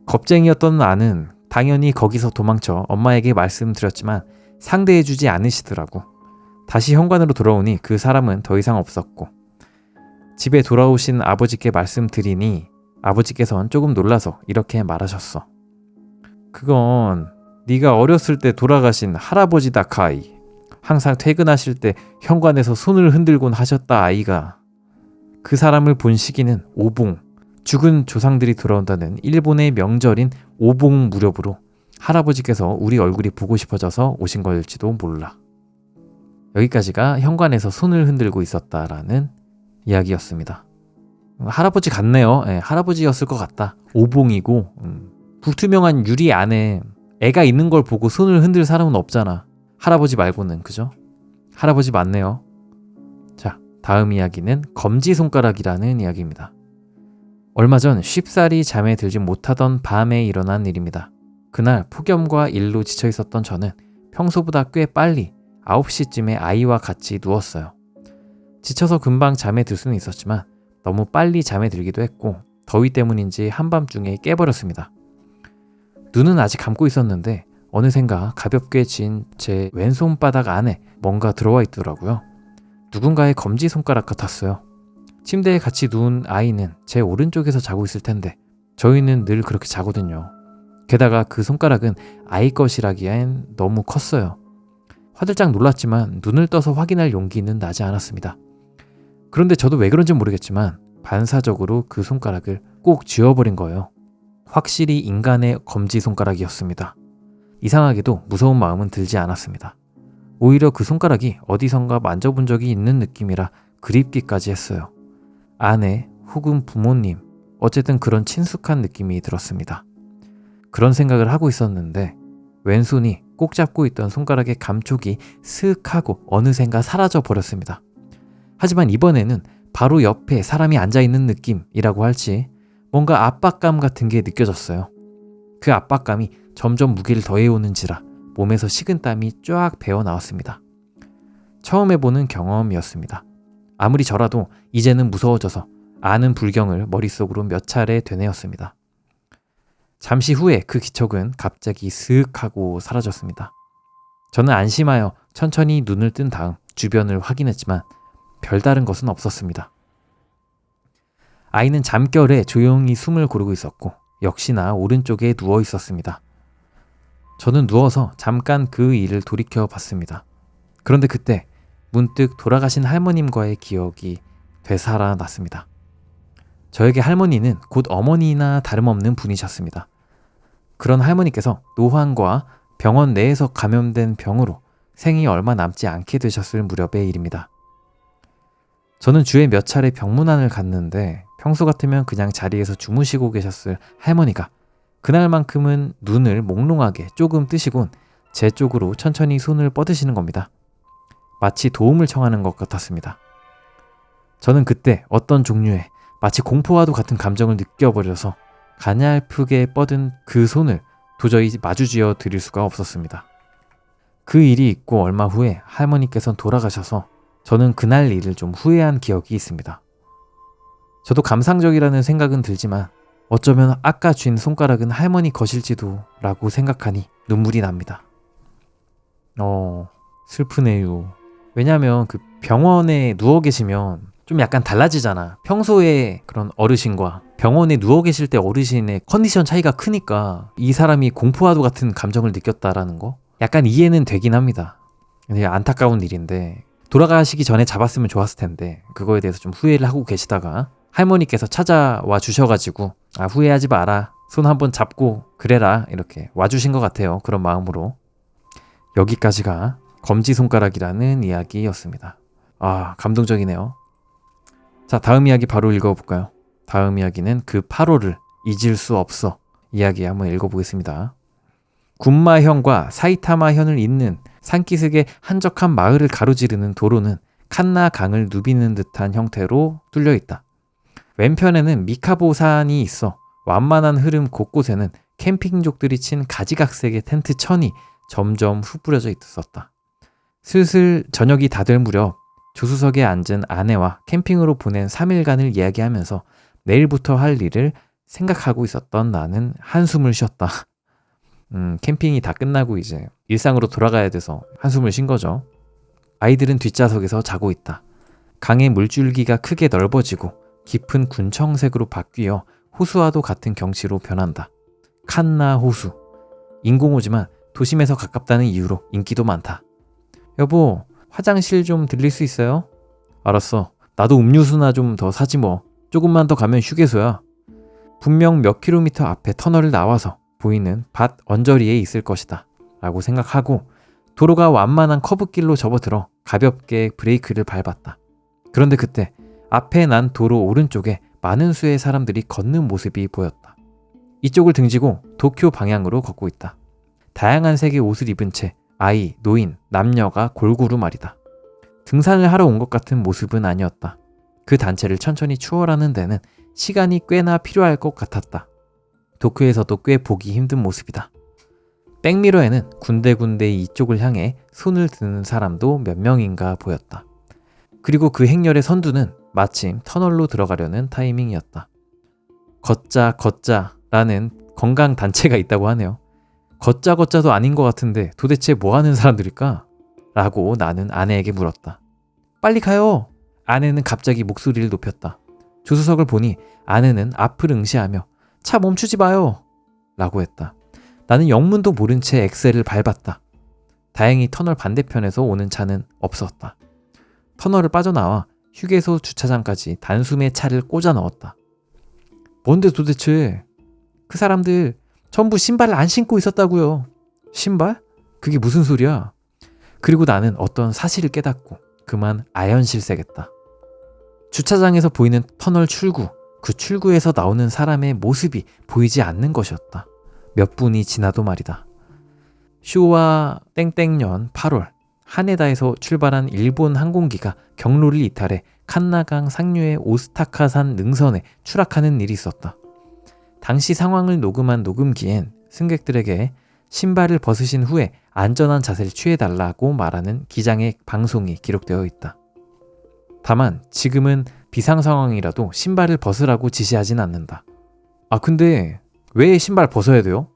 겁쟁이였던 나는 당연히 거기서 도망쳐 엄마에게 말씀드렸지만 상대해주지 않으시더라고. 다시 현관으로 돌아오니 그 사람은 더 이상 없었고 집에 돌아오신 아버지께 말씀드리니 아버지께서는 조금 놀라서 이렇게 말하셨어. 그건 네가 어렸을 때 돌아가신 할아버지다 카이. 항상 퇴근하실 때 현관에서 손을 흔들곤 하셨다 아이가. 그 사람을 본 시기는 오봉, 죽은 조상들이 돌아온다는 일본의 명절인 오봉 무렵으로 할아버지께서 우리 얼굴이 보고 싶어져서 오신 걸지도 몰라. 여기까지가 현관에서 손을 흔들고 있었다라는 이야기였습니다. 할아버지 같네요. 할아버지였을 것 같다. 오봉이고 불투명한 유리 안에 애가 있는 걸 보고 손을 흔들 사람은 없잖아. 할아버지 말고는. 그죠? 할아버지 맞네요. 자, 다음 이야기는 검지손가락이라는 이야기입니다. 얼마 전 쉽사리 잠에 들지 못하던 밤에 일어난 일입니다. 그날 폭염과 일로 지쳐 있었던 저는 평소보다 꽤 빨리 9시쯤에 아이와 같이 누웠어요. 지쳐서 금방 잠에 들 수는 있었지만 너무 빨리 잠에 들기도 했고 더위 때문인지 한밤중에 깨버렸습니다. 눈은 아직 감고 있었는데 어느샌가 가볍게 쥔 제 왼손바닥 안에 뭔가 들어와 있더라고요. 누군가의 검지손가락 같았어요. 침대에 같이 누운 아이는 제 오른쪽에서 자고 있을 텐데 저희는 늘 그렇게 자거든요. 게다가 그 손가락은 아이 것이라기엔 너무 컸어요. 화들짝 놀랐지만 눈을 떠서 확인할 용기는 나지 않았습니다. 그런데 저도 왜 그런지 모르겠지만 반사적으로 그 손가락을 꼭 쥐어버린 거예요. 확실히 인간의 검지손가락이었습니다. 이상하게도 무서운 마음은 들지 않았습니다. 오히려 그 손가락이 어디선가 만져본 적이 있는 느낌이라 그립기까지 했어요. 아내 혹은 부모님, 어쨌든 그런 친숙한 느낌이 들었습니다. 그런 생각을 하고 있었는데 왼손이 꼭 잡고 있던 손가락의 감촉이 슥 하고 어느샌가 사라져 버렸습니다. 하지만 이번에는 바로 옆에 사람이 앉아있는 느낌이라고 할지 뭔가 압박감 같은 게 느껴졌어요. 그 압박감이 점점 무게를 더해오는지라 몸에서 식은땀이 쫙 배어나왔습니다. 처음 해보는 경험이었습니다. 아무리 저라도 이제는 무서워져서 아는 불경을 머릿속으로 몇 차례 되뇌었습니다. 잠시 후에 그 기척은 갑자기 슥 하고 사라졌습니다. 저는 안심하여 천천히 눈을 뜬 다음 주변을 확인했지만 별다른 것은 없었습니다. 아이는 잠결에 조용히 숨을 고르고 있었고 역시나 오른쪽에 누워 있었습니다. 저는 누워서 잠깐 그 일을 돌이켜 봤습니다. 그런데 그때 문득 돌아가신 할머님과의 기억이 되살아났습니다. 저에게 할머니는 곧 어머니나 다름없는 분이셨습니다. 그런 할머니께서 노환과 병원 내에서 감염된 병으로 생이 얼마 남지 않게 되셨을 무렵의 일입니다. 저는 주에 몇 차례 병문안을 갔는데 평소 같으면 그냥 자리에서 주무시고 계셨을 할머니가 그날만큼은 눈을 몽롱하게 조금 뜨시곤 제 쪽으로 천천히 손을 뻗으시는 겁니다. 마치 도움을 청하는 것 같았습니다. 저는 그때 어떤 종류의 마치 공포와도 같은 감정을 느껴버려서 가냘프게 뻗은 그 손을 도저히 마주지어 드릴 수가 없었습니다. 그 일이 있고 얼마 후에 할머니께서는 돌아가셔서 저는 그날 일을 좀 후회한 기억이 있습니다. 저도 감상적이라는 생각은 들지만 어쩌면 아까 쥔 손가락은 할머니 것일지도 라고 생각하니 눈물이 납니다. 슬프네요. 왜냐면 그 병원에 누워 계시면 좀 약간 달라지잖아. 평소에 그런 어르신과 병원에 누워 계실 때 어르신의 컨디션 차이가 크니까 이 사람이 공포와도 같은 감정을 느꼈다라는 거 약간 이해는 되긴 합니다. 근데 안타까운 일인데 돌아가시기 전에 잡았으면 좋았을 텐데 그거에 대해서 좀 후회를 하고 계시다가 할머니께서 찾아와 주셔가지고 후회하지 마라, 손 한번 잡고 그래라 이렇게 와주신 것 같아요. 그런 마음으로. 여기까지가 검지손가락이라는 이야기였습니다. 감동적이네요. 자, 다음 이야기 바로 읽어볼까요? 다음 이야기는 그 8호를 잊을 수 없어 이야기 한번 읽어보겠습니다. 군마현과 사이타마현을 잇는 산기슭의 한적한 마을을 가로지르는 도로는 칸나 강을 누비는 듯한 형태로 뚫려 있다. 왼편에는 미카보산이 있어 완만한 흐름 곳곳에는 캠핑족들이 친 가지각색의 텐트 천이 점점 흩뿌려져 있었다. 슬슬 저녁이 다 될 무렵 조수석에 앉은 아내와 캠핑으로 보낸 3일간을 이야기하면서 내일부터 할 일을 생각하고 있었던 나는 한숨을 쉬었다. 캠핑이 다 끝나고 이제 일상으로 돌아가야 돼서 한숨을 쉰 거죠. 아이들은 뒷좌석에서 자고 있다. 강의 물줄기가 크게 넓어지고 깊은 군청색으로 바뀌어 호수와도 같은 경치로 변한다. 칸나 호수. 인공호지만 도심에서 가깝다는 이유로 인기도 많다. 여보, 화장실 좀 들릴 수 있어요? 알았어. 나도 음료수나 좀 더 사지 뭐. 조금만 더 가면 휴게소야. 분명 몇 킬로미터 앞에 터널을 나와서 보이는 밭 언저리에 있을 것이다 라고 생각하고 도로가 완만한 커브길로 접어들어 가볍게 브레이크를 밟았다. 그런데 그때 앞에 난 도로 오른쪽에 많은 수의 사람들이 걷는 모습이 보였다. 이쪽을 등지고 도쿄 방향으로 걷고 있다. 다양한 색의 옷을 입은 채 아이, 노인, 남녀가 골고루 말이다. 등산을 하러 온 것 같은 모습은 아니었다. 그 단체를 천천히 추월하는 데는 시간이 꽤나 필요할 것 같았다. 도쿄에서도 꽤 보기 힘든 모습이다. 백미러에는 군데군데 이쪽을 향해 손을 드는 사람도 몇 명인가 보였다. 그리고 그 행렬의 선두는 마침 터널로 들어가려는 타이밍이었다. 걷자라는 건강단체가 있다고 하네요. 걷자도 아닌 것 같은데 도대체 뭐 하는 사람들일까? 라고 나는 아내에게 물었다. 빨리 가요! 아내는 갑자기 목소리를 높였다. 조수석을 보니 아내는 앞을 응시하며 차 멈추지 마요! 라고 했다. 나는 영문도 모른 채 엑셀을 밟았다. 다행히 터널 반대편에서 오는 차는 없었다. 터널을 빠져나와 휴게소 주차장까지 단숨에 차를 꽂아 넣었다. 뭔데 도대체? 그 사람들 전부 신발을 안 신고 있었다고요. 신발? 그게 무슨 소리야? 그리고 나는 어떤 사실을 깨닫고 그만 아연실색했다. 주차장에서 보이는 터널 출구, 그 출구에서 나오는 사람의 모습이 보이지 않는 것이었다. 몇 분이 지나도 말이다. 쇼와 땡땡년 8월 하네다에서 출발한 일본 항공기가 경로를 이탈해 칸나강 상류의 오스타카산 능선에 추락하는 일이 있었다. 당시 상황을 녹음한 녹음기엔 승객들에게 신발을 벗으신 후에 안전한 자세를 취해달라고 말하는 기장의 방송이 기록되어 있다. 다만 지금은 비상 상황이라도 신발을 벗으라고 지시하진 않는다. 아 근데 왜 신발 벗어야 돼요?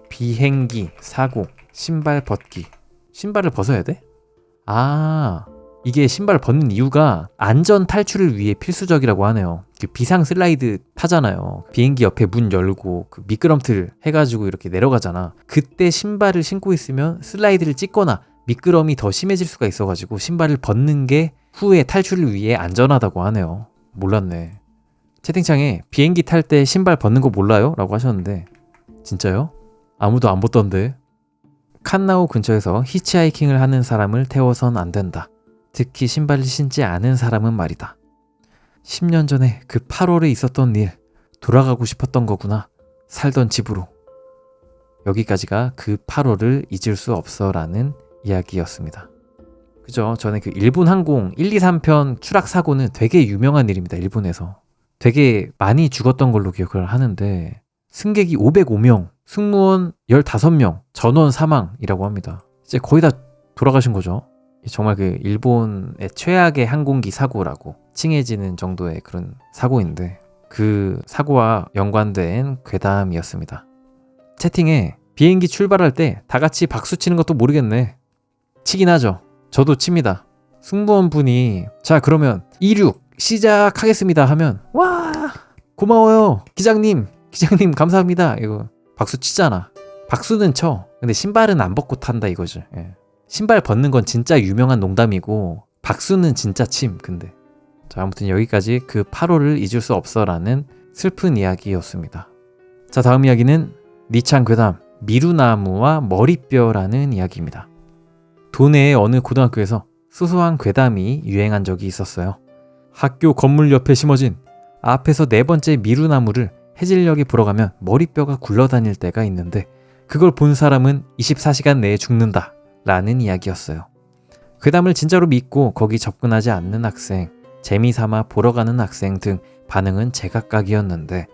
비행기, 사고, 신발 벗기. 신발을 벗어야 돼? 아, 이게 신발 벗는 이유가 안전 탈출을 위해 필수적이라고 하네요. 그 비상 슬라이드 타잖아요. 비행기 옆에 문 열고 그 미끄럼틀 해가지고 이렇게 내려가잖아. 그때 신발을 신고 있으면 슬라이드를 찍거나 미끄럼이 더 심해질 수가 있어가지고 신발을 벗는 게 후에 탈출을 위해 안전하다고 하네요. 몰랐네. 채팅창에 비행기 탈 때 신발 벗는 거 몰라요? 라고 하셨는데 진짜요? 아무도 안 벗던데. 칸나오 근처에서 히치하이킹을 하는 사람을 태워선 안 된다. 특히 신발을 신지 않은 사람은 말이다. 10년 전에 그 8월에 있었던 일, 돌아가고 싶었던 거구나. 살던 집으로. 여기까지가 그 8월을 잊을 수 없어라는 이야기였습니다. 그죠? 전에 그 일본 항공 1, 2, 3편 추락 사고는 되게 유명한 일입니다. 일본에서. 되게 많이 죽었던 걸로 기억을 하는데 승객이 505명, 승무원 15명, 전원 사망이라고 합니다. 이제 거의 다 돌아가신 거죠. 정말 그 일본의 최악의 항공기 사고라고 칭해지는 정도의 그런 사고인데 그 사고와 연관된 괴담이었습니다. 채팅에 비행기 출발할 때 다 같이 박수 치는 것도 모르겠네. 치긴 하죠. 저도 칩니다. 승무원분이 자 그러면 26 시작하겠습니다 하면 와 고마워요 기장님 감사합니다 이거 박수 치잖아. 박수는 쳐. 근데 신발은 안 벗고 탄다 이거지. 예. 신발 벗는 건 진짜 유명한 농담이고 박수는 진짜 침. 근데 자 아무튼 여기까지 그 8월을 잊을 수 없어라는 슬픈 이야기였습니다. 자 다음 이야기는 니창 괴담 미루나무와 머리뼈라는 이야기입니다. 도내의 어느 고등학교에서 소소한 괴담이 유행한 적이 있었어요. 학교 건물 옆에 심어진 앞에서 4번째 미루나무를 해질녘에 보러 가면 머리뼈가 굴러다닐 때가 있는데 그걸 본 사람은 24시간 내에 죽는다 라는 이야기였어요. 괴담을 진짜로 믿고 거기 접근하지 않는 학생, 재미삼아 보러 가는 학생 등 반응은 제각각이었는데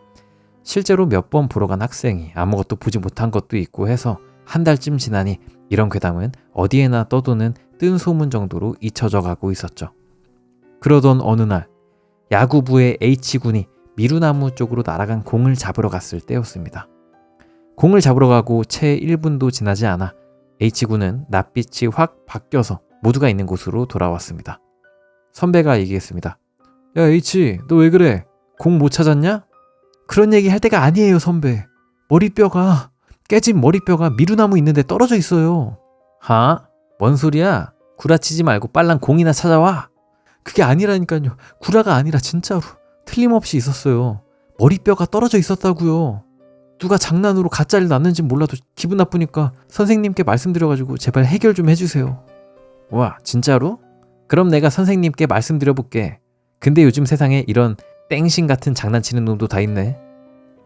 실제로 몇 번 보러 간 학생이 아무것도 보지 못한 것도 있고 해서 한 달쯤 지나니 이런 괴담은 어디에나 떠도는 뜬 소문 정도로 잊혀져 가고 있었죠. 그러던 어느 날 야구부의 H군이 미루나무 쪽으로 날아간 공을 잡으러 갔을 때였습니다. 공을 잡으러 가고 채 1분도 지나지 않아 H군은 낯빛이 확 바뀌어서 모두가 있는 곳으로 돌아왔습니다. 선배가 얘기했습니다. 야 H 너 왜 그래? 공 못 찾았냐? 그런 얘기 할 때가 아니에요 선배. 머리뼈가 깨진 머리뼈가 미루나무 있는데 떨어져 있어요. 하? 뭔 소리야? 구라치지 말고 빨랑 공이나 찾아와. 그게 아니라니까요. 구라가 아니라 진짜로 틀림없이 있었어요. 머리뼈가 떨어져 있었다고요. 누가 장난으로 가짜를 놨는지 몰라도 기분 나쁘니까 선생님께 말씀드려가지고 제발 해결 좀 해주세요. 와 진짜로? 그럼 내가 선생님께 말씀드려볼게. 근데 요즘 세상에 이런 땡신 같은 장난치는 놈도 다 있네.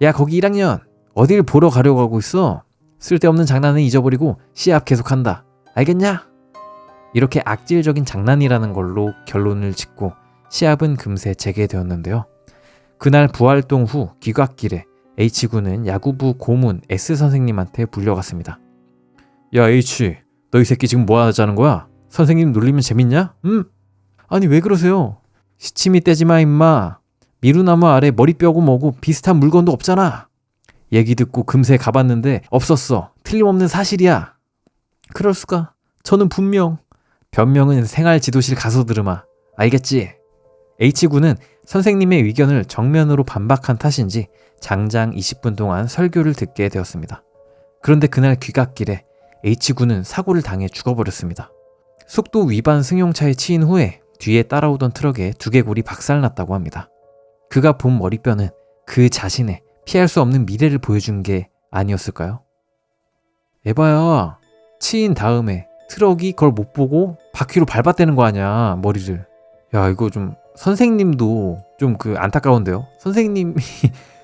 야 거기 1학년 어딜 보러 가려고 하고 있어? 쓸데없는 장난은 잊어버리고 시합 계속한다. 알겠냐? 이렇게 악질적인 장난이라는 걸로 결론을 짓고 시합은 금세 재개되었는데요. 그날 부활동 후 귀갓길에 H군은 야구부 고문 S 선생님한테 불려갔습니다. 야 H, 너 이 새끼 지금 뭐 하자는 거야? 선생님 놀리면 재밌냐? 응? 아니 왜 그러세요? 시치미 떼지마 임마. 미루나무 아래 머리뼈고 뭐고 비슷한 물건도 없잖아. 얘기 듣고 금세 가봤는데 없었어. 틀림없는 사실이야. 그럴 수가. 저는 분명. 변명은 생활지도실 가서 들으마. 알겠지? H군은 선생님의 의견을 정면으로 반박한 탓인지 장장 20분 동안 설교를 듣게 되었습니다. 그런데 그날 귀갓길에 H군은 사고를 당해 죽어버렸습니다. 속도 위반 승용차에 치인 후에 뒤에 따라오던 트럭에 두개골이 박살났다고 합니다. 그가 본 머리뼈는 그 자신의 피할 수 없는 미래를 보여준 게 아니었을까요? 에바야, 치인 다음에 트럭이 그걸 못 보고 바퀴로 밟았다는 거 아니야, 머리를. 야, 이거 좀 선생님도 좀 안타까운데요? 선생님이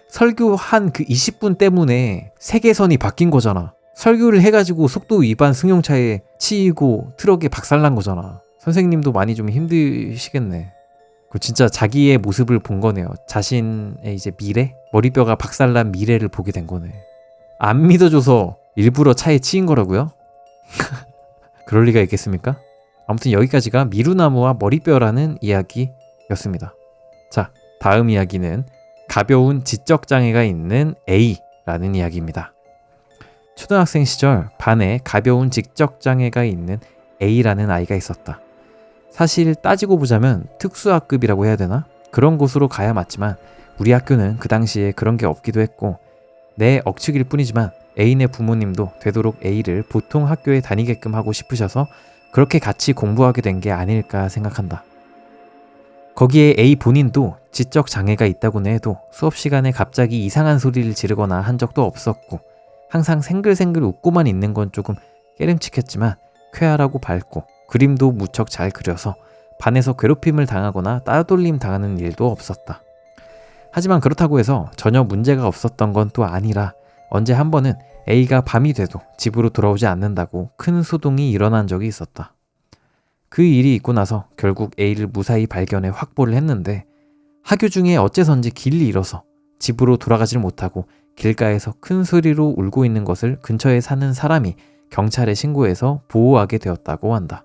설교한 그 20분 때문에 세계선이 바뀐 거잖아. 설교를 해가지고 속도 위반 승용차에 치이고 트럭에 박살난 거잖아. 선생님도 많이 좀 힘드시겠네. 진짜 자기의 모습을 본 거네요. 자신의 이제 미래? 머리뼈가 박살난 미래를 보게 된 거네. 안 믿어줘서 일부러 차에 치인 거라고요? 그럴 리가 있겠습니까? 아무튼 여기까지가 미루나무와 머리뼈라는 이야기였습니다. 자, 다음 이야기는 가벼운 지적장애가 있는 A라는 이야기입니다. 초등학생 시절 반에 가벼운 지적장애가 있는 A라는 아이가 있었다. 사실 따지고 보자면 특수학급이라고 해야 되나? 그런 곳으로 가야 맞지만 우리 학교는 그 당시에 그런 게 없기도 했고 내 억측일 뿐이지만 A네 부모님도 되도록 A를 보통 학교에 다니게끔 하고 싶으셔서 그렇게 같이 공부하게 된 게 아닐까 생각한다. 거기에 A 본인도 지적 장애가 있다고는 해도 수업 시간에 갑자기 이상한 소리를 지르거나 한 적도 없었고 항상 생글생글 웃고만 있는 건 조금 깨름칙했지만 쾌활하고 밝고 그림도 무척 잘 그려서 반에서 괴롭힘을 당하거나 따돌림 당하는 일도 없었다. 하지만 그렇다고 해서 전혀 문제가 없었던 건 또 아니라 언제 한 번은 A가 밤이 돼도 집으로 돌아오지 않는다고 큰 소동이 일어난 적이 있었다. 그 일이 있고 나서 결국 A를 무사히 발견해 확보를 했는데 하교 중에 어째선지 길을 잃어서 집으로 돌아가질 못하고 길가에서 큰 소리로 울고 있는 것을 근처에 사는 사람이 경찰에 신고해서 보호하게 되었다고 한다.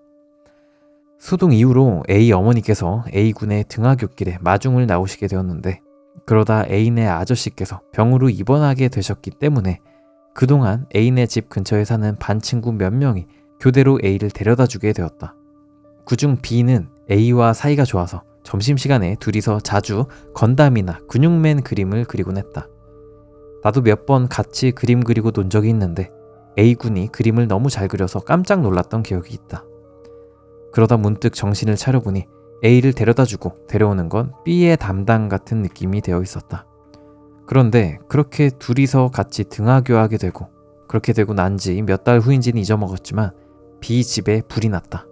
소동 이후로 A 어머니께서 A군의 등하굣길에 마중을 나오시게 되었는데 그러다 A네 아저씨께서 병으로 입원하게 되셨기 때문에 그동안 A네 집 근처에 사는 반 친구 몇 명이 교대로 A를 데려다 주게 되었다. 그중 B는 A와 사이가 좋아서 점심시간에 둘이서 자주 건담이나 근육맨 그림을 그리곤 했다. 나도 몇 번 같이 그림 그리고 논 적이 있는데 A군이 그림을 너무 잘 그려서 깜짝 놀랐던 기억이 있다. 그러다 문득 정신을 차려보니 A를 데려다주고 데려오는 건 B의 담당 같은 느낌이 되어 있었다. 그런데 그렇게 둘이서 같이 등하교하게 되고 그렇게 되고 난 지 몇 달 후인지는 잊어먹었지만 B 집에 불이 났다.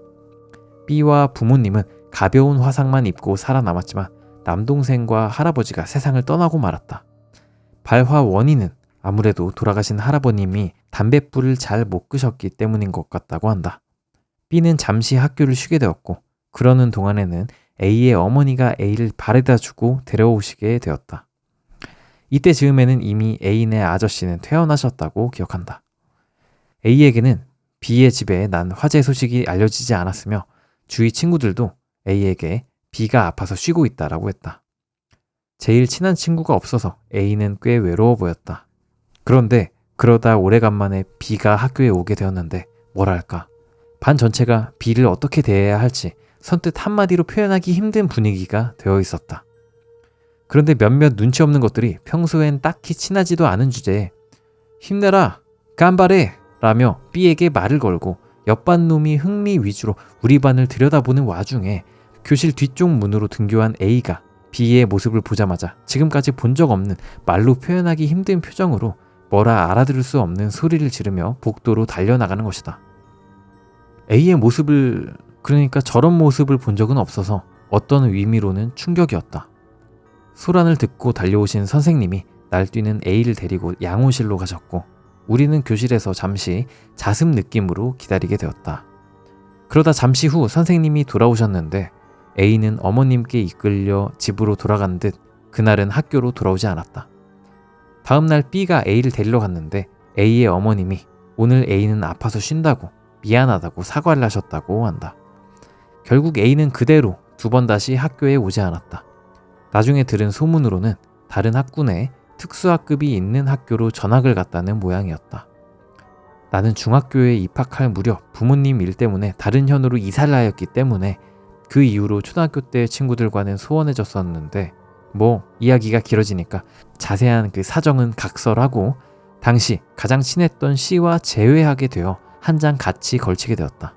B와 부모님은 가벼운 화상만 입고 살아남았지만 남동생과 할아버지가 세상을 떠나고 말았다. 발화 원인은 아무래도 돌아가신 할아버님이 담뱃불을 잘 못 끄셨기 때문인 것 같다고 한다. B는 잠시 학교를 쉬게 되었고 그러는 동안에는 A의 어머니가 A를 바래다 주고 데려오시게 되었다. 이때 즈음에는 이미 A네 아저씨는 퇴원하셨다고 기억한다. A에게는 B의 집에 난 화재 소식이 알려지지 않았으며 주위 친구들도 A에게 B가 아파서 쉬고 있다라고 했다. 제일 친한 친구가 없어서 A는 꽤 외로워 보였다. 그런데 그러다 오래간만에 B가 학교에 오게 되었는데 뭐랄까 반 전체가 B를 어떻게 대해야 할지 선뜻 한마디로 표현하기 힘든 분위기가 되어 있었다. 그런데 몇몇 눈치 없는 것들이 평소엔 딱히 친하지도 않은 주제에 힘내라, 간바레 라며 B에게 말을 걸고 옆반 놈이 흥미 위주로 우리 반을 들여다보는 와중에 교실 뒤쪽 문으로 등교한 A가 B의 모습을 보자마자 지금까지 본 적 없는 말로 표현하기 힘든 표정으로 뭐라 알아들을 수 없는 소리를 지르며 복도로 달려나가는 것이다. A의 모습을 그러니까 저런 모습을 본 적은 없어서 어떤 의미로는 충격이었다. 소란을 듣고 달려오신 선생님이 날뛰는 A를 데리고 양호실로 가셨고 우리는 교실에서 잠시 자습 느낌으로 기다리게 되었다. 그러다 잠시 후 선생님이 돌아오셨는데 A는 어머님께 이끌려 집으로 돌아간 듯 그날은 학교로 돌아오지 않았다. 다음날 B가 A를 데리러 갔는데 A의 어머님이 오늘 A는 아파서 쉰다고 미안하다고 사과를 하셨다고 한다. 결국 A는 그대로 2번 다시 학교에 오지 않았다. 나중에 들은 소문으로는 다른 학군 내 특수학급이 있는 학교로 전학을 갔다는 모양이었다. 나는 중학교에 입학할 무렵 부모님 일 때문에 다른 현으로 이사를 하였기 때문에 그 이후로 초등학교 때 친구들과는 소원해졌었는데 이야기가 길어지니까 자세한 그 사정은 각설하고 당시 가장 친했던 C와 재회하게 되어 한 장 같이 걸치게 되었다.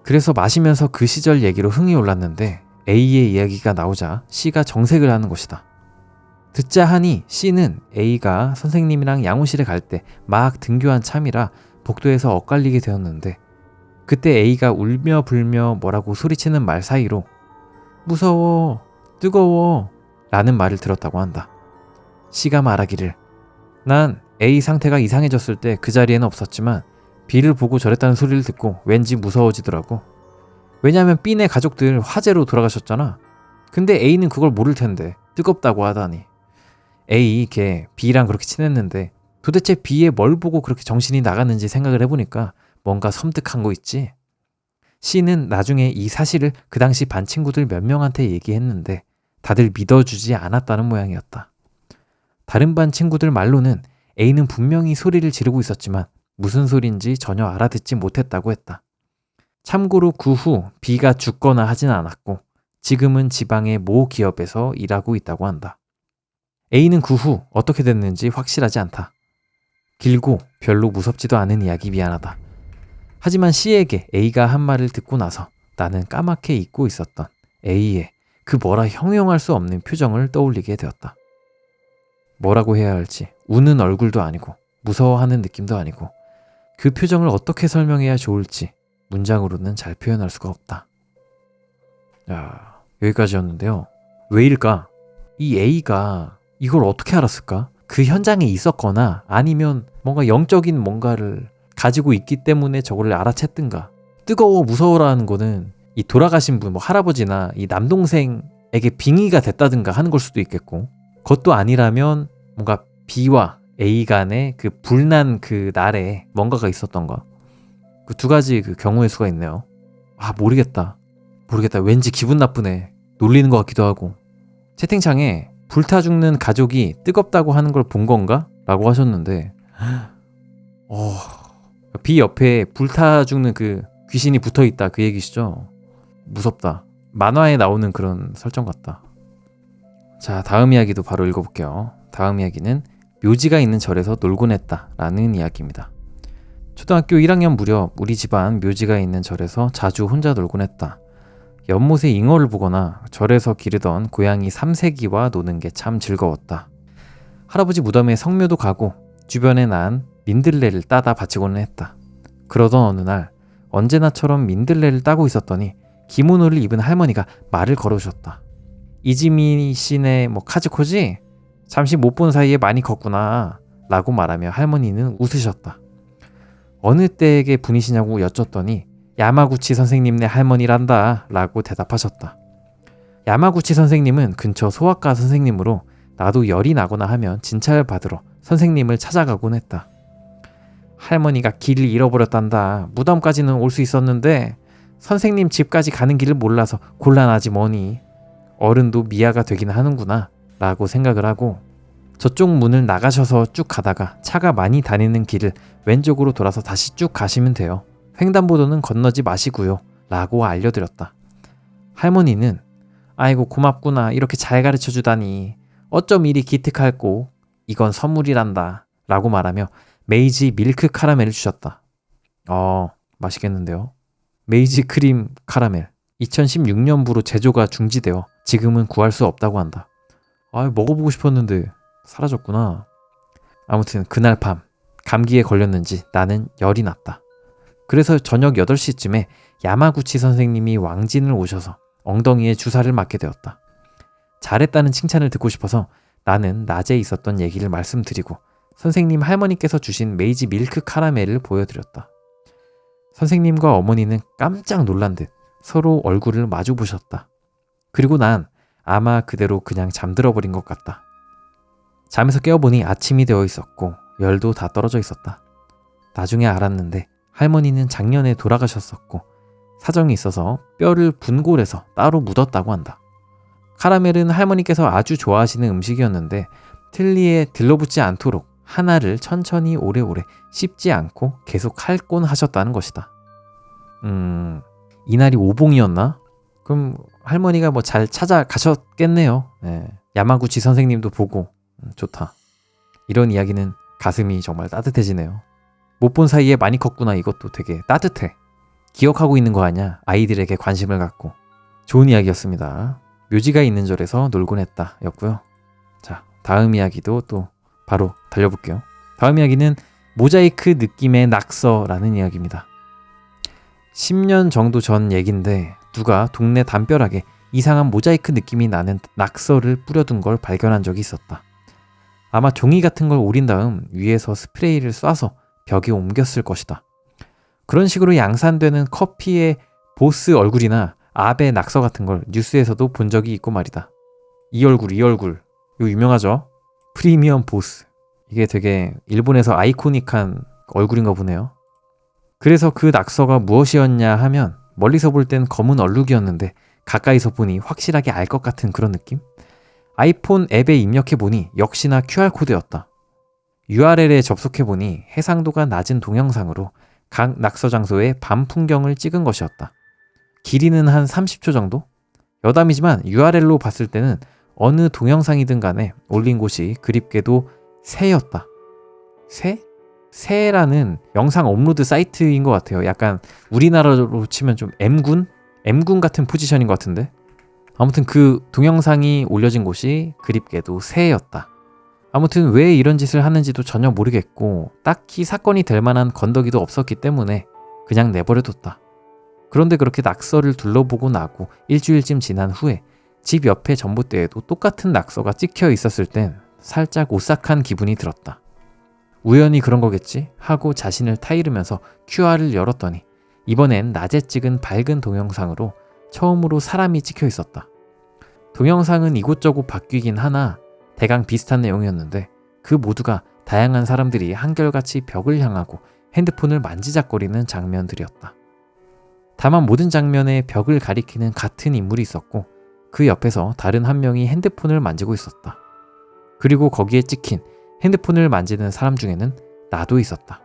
그래서 마시면서 그 시절 얘기로 흥이 올랐는데 A의 이야기가 나오자 C가 정색을 하는 것이다. 듣자 하니 C는 A가 선생님이랑 양호실에 갈 때 막 등교한 참이라 복도에서 엇갈리게 되었는데 그때 A가 울며 불며 뭐라고 소리치는 말 사이로 무서워, 뜨거워 라는 말을 들었다고 한다. C가 말하기를 난 A 상태가 이상해졌을 때 그 자리에는 없었지만 B를 보고 저랬다는 소리를 듣고 왠지 무서워지더라고. 왜냐면 B네 가족들 화재로 돌아가셨잖아. 근데 A는 그걸 모를 텐데 뜨겁다고 하다니. A 걔 B랑 그렇게 친했는데 도대체 B에 뭘 보고 그렇게 정신이 나갔는지 생각을 해보니까 뭔가 섬뜩한 거 있지. C는 나중에 이 사실을 그 당시 반 친구들 몇 명한테 얘기했는데 다들 믿어주지 않았다는 모양이었다. 다른 반 친구들 말로는 A는 분명히 소리를 지르고 있었지만 무슨 소리인지 전혀 알아듣지 못했다고 했다. 참고로 그 후 B가 죽거나 하진 않았고 지금은 지방의 모 기업에서 일하고 있다고 한다. A는 그 후 어떻게 됐는지 확실하지 않다. 길고 별로 무섭지도 않은 이야기 미안하다. 하지만 C에게 A가 한 말을 듣고 나서 나는 까맣게 잊고 있었던 A의 그 뭐라 형용할 수 없는 표정을 떠올리게 되었다. 뭐라고 해야 할지 우는 얼굴도 아니고 무서워하는 느낌도 아니고 그 표정을 어떻게 설명해야 좋을지 문장으로는 잘 표현할 수가 없다. 야, 여기까지였는데요. 왜일까? 이 A가 이걸 어떻게 알았을까? 그 현장에 있었거나 아니면 뭔가 영적인 뭔가를 가지고 있기 때문에 저걸 알아챘든가. 뜨거워 무서워라는 거는 이 돌아가신 분, 할아버지나 이 남동생에게 빙의가 됐다든가 하는 걸 수도 있겠고, 그것도 아니라면 뭔가 B와 A 간의 그 불난 그 날에 뭔가가 있었던가. 그 2가지 그 경우의 수가 있네요. 모르겠다. 왠지 기분 나쁘네. 놀리는 것 같기도 하고. 채팅창에 불타 죽는 가족이 뜨겁다고 하는 걸 본 건가? 라고 하셨는데 B 옆에 불타 죽는 그 귀신이 붙어있다 그 얘기시죠? 무섭다. 만화에 나오는 그런 설정 같다. 자, 다음 이야기도 바로 읽어볼게요. 다음 이야기는 묘지가 있는 절에서 놀곤 했다 라는 이야기입니다. 초등학교 1학년 무렵 우리 집안 묘지가 있는 절에서 자주 혼자 놀곤 했다. 연못에 잉어를 보거나 절에서 기르던 고양이 3세기와 노는 게 참 즐거웠다. 할아버지 무덤에 성묘도 가고 주변에 난 민들레를 따다 바치고는 했다. 그러던 어느 날 언제나처럼 민들레를 따고 있었더니 기모노를 입은 할머니가 말을 걸어주셨다. 이지미 씨네 카즈코지? 잠시 못 본 사이에 많이 컸구나 라고 말하며 할머니는 웃으셨다. 어느 때에게 분이시냐고 여쭸더니 야마구치 선생님네 할머니란다 라고 대답하셨다. 야마구치 선생님은 근처 소아과 선생님으로 나도 열이 나거나 하면 진찰 받으러 선생님을 찾아가곤 했다. 할머니가 길을 잃어버렸단다. 무덤까지는 올 수 있었는데 선생님 집까지 가는 길을 몰라서 곤란하지 뭐니. 어른도 미아가 되긴 하는구나 라고 생각을 하고 저쪽 문을 나가셔서 쭉 가다가 차가 많이 다니는 길을 왼쪽으로 돌아서 다시 쭉 가시면 돼요. 횡단보도는 건너지 마시고요 라고 알려드렸다. 할머니는 아이고 고맙구나. 이렇게 잘 가르쳐주다니. 어쩜 이리 기특할꼬. 이건 선물이란다 라고 말하며 메이지 밀크 카라멜을 주셨다. 맛있겠는데요. 메이지 크림 카라멜 2016년부로 제조가 중지되어 지금은 구할 수 없다고 한다. 먹어보고 싶었는데 사라졌구나. 아무튼 그날 밤 감기에 걸렸는지 나는 열이 났다. 그래서 저녁 8시쯤에 야마구치 선생님이 왕진을 오셔서 엉덩이에 주사를 맞게 되었다. 잘했다는 칭찬을 듣고 싶어서 나는 낮에 있었던 얘기를 말씀드리고 선생님 할머니께서 주신 메이지 밀크 카라멜을 보여드렸다. 선생님과 어머니는 깜짝 놀란 듯 서로 얼굴을 마주 보셨다. 그리고 난 아마 그대로 그냥 잠들어 버린 것 같다. 잠에서 깨어보니 아침이 되어 있었고 열도 다 떨어져 있었다. 나중에 알았는데 할머니는 작년에 돌아가셨었고 사정이 있어서 뼈를 분골해서 따로 묻었다고 한다. 카라멜은 할머니께서 아주 좋아하시는 음식이었는데 틀니에 들러붙지 않도록 하나를 천천히 오래오래 씹지 않고 계속 할곤 하셨다는 것이다. 이날이 오봉이었나? 그럼 할머니가 뭐 잘 찾아가셨겠네요. 네. 야마구치 선생님도 보고 좋다. 이런 이야기는 가슴이 정말 따뜻해지네요. 못 본 사이에 많이 컸구나. 이것도 되게 따뜻해. 기억하고 있는 거 아니야. 아이들에게 관심을 갖고. 좋은 이야기였습니다. 묘지가 있는 절에서 놀곤 했다 였고요. 자, 다음 이야기도 또 바로 달려볼게요. 다음 이야기는 모자이크 느낌의 낙서라는 이야기입니다. 10년 정도 전 얘긴데 누가 동네 담벼락에 이상한 모자이크 느낌이 나는 낙서를 뿌려둔 걸 발견한 적이 있었다. 아마 종이 같은 걸 오린 다음 위에서 스프레이를 쏴서 벽에 옮겼을 것이다. 그런 식으로 양산되는 커피의 보스 얼굴이나 아베 낙서 같은 걸 뉴스에서도 본 적이 있고 말이다. 이 얼굴 이거 유명하죠? 프리미엄 보스. 이게 되게 일본에서 아이코닉한 얼굴인가 보네요. 그래서 그 낙서가 무엇이었냐 하면 멀리서 볼 땐 검은 얼룩이었는데 가까이서 보니 확실하게 알 것 같은 그런 느낌? 아이폰 앱에 입력해보니 역시나 QR코드였다. URL에 접속해보니 해상도가 낮은 동영상으로 각 낙서 장소의 밤 풍경을 찍은 것이었다. 길이는 한 30초 정도? 여담이지만 URL로 봤을 때는 어느 동영상이든 간에 올린 곳이 그립게도 새였다. 새? 새라는 영상 업로드 사이트인 것 같아요. 약간 우리나라로 치면 좀 M군? M군 같은 포지션인 것 같은데? 아무튼 그 동영상이 올려진 곳이 그립게도 새였다. 아무튼 왜 이런 짓을 하는지도 전혀 모르겠고 딱히 사건이 될 만한 건더기도 없었기 때문에 그냥 내버려뒀다. 그런데 그렇게 낙서를 둘러보고 나고 일주일쯤 지난 후에 집 옆에 전봇대에도 똑같은 낙서가 찍혀 있었을 땐 살짝 오싹한 기분이 들었다. 우연히 그런 거겠지 하고 자신을 타이르면서 QR을 열었더니 이번엔 낮에 찍은 밝은 동영상으로 처음으로 사람이 찍혀 있었다. 동영상은 이곳저곳 바뀌긴 하나 대강 비슷한 내용이었는데 그 모두가 다양한 사람들이 한결같이 벽을 향하고 핸드폰을 만지작거리는 장면들이었다. 다만 모든 장면에 벽을 가리키는 같은 인물이 있었고 그 옆에서 다른 한 명이 핸드폰을 만지고 있었다. 그리고 거기에 찍힌 핸드폰을 만지는 사람 중에는 나도 있었다.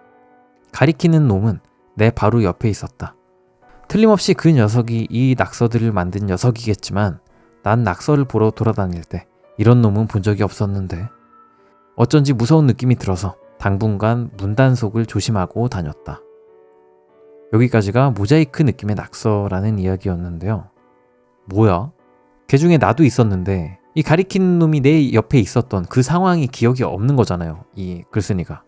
가리키는 놈은 내 바로 옆에 있었다. 틀림없이 그 녀석이 이 낙서들을 만든 녀석이겠지만 난 낙서를 보러 돌아다닐 때 이런 놈은 본 적이 없었는데 어쩐지 무서운 느낌이 들어서 당분간 문단속을 조심하고 다녔다. 여기까지가 모자이크 느낌의 낙서라는 이야기였는데요. 뭐야? 걔 중에 나도 있었는데 이 가리키는 놈이 내 옆에 있었던 그 상황이 기억이 없는 거잖아요. 이 글쓴이가.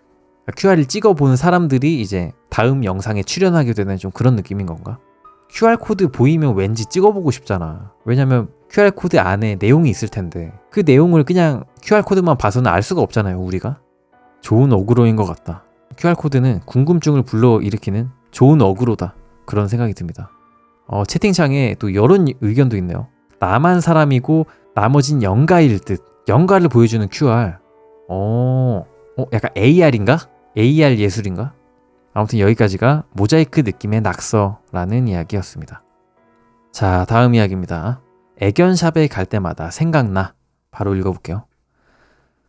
QR을 찍어본 사람들이 이제 다음 영상에 출연하게 되는 좀 그런 느낌인 건가? QR코드 보이면 왠지 찍어보고 싶잖아. 왜냐면 QR코드 안에 내용이 있을 텐데 그 내용을 그냥 QR코드만 봐서는 알 수가 없잖아요, 우리가. 좋은 어그로인 것 같다. QR코드는 궁금증을 불러일으키는 좋은 어그로다. 그런 생각이 듭니다. 채팅창에 또 이런 의견도 있네요. 나만 사람이고 나머진 영가일 듯. 영가를 보여주는 QR. 약간 AR인가? AR 예술인가? 아무튼 여기까지가 모자이크 느낌의 낙서라는 이야기였습니다. 자, 다음 이야기입니다. 애견샵에 갈 때마다 생각나. 바로 읽어볼게요.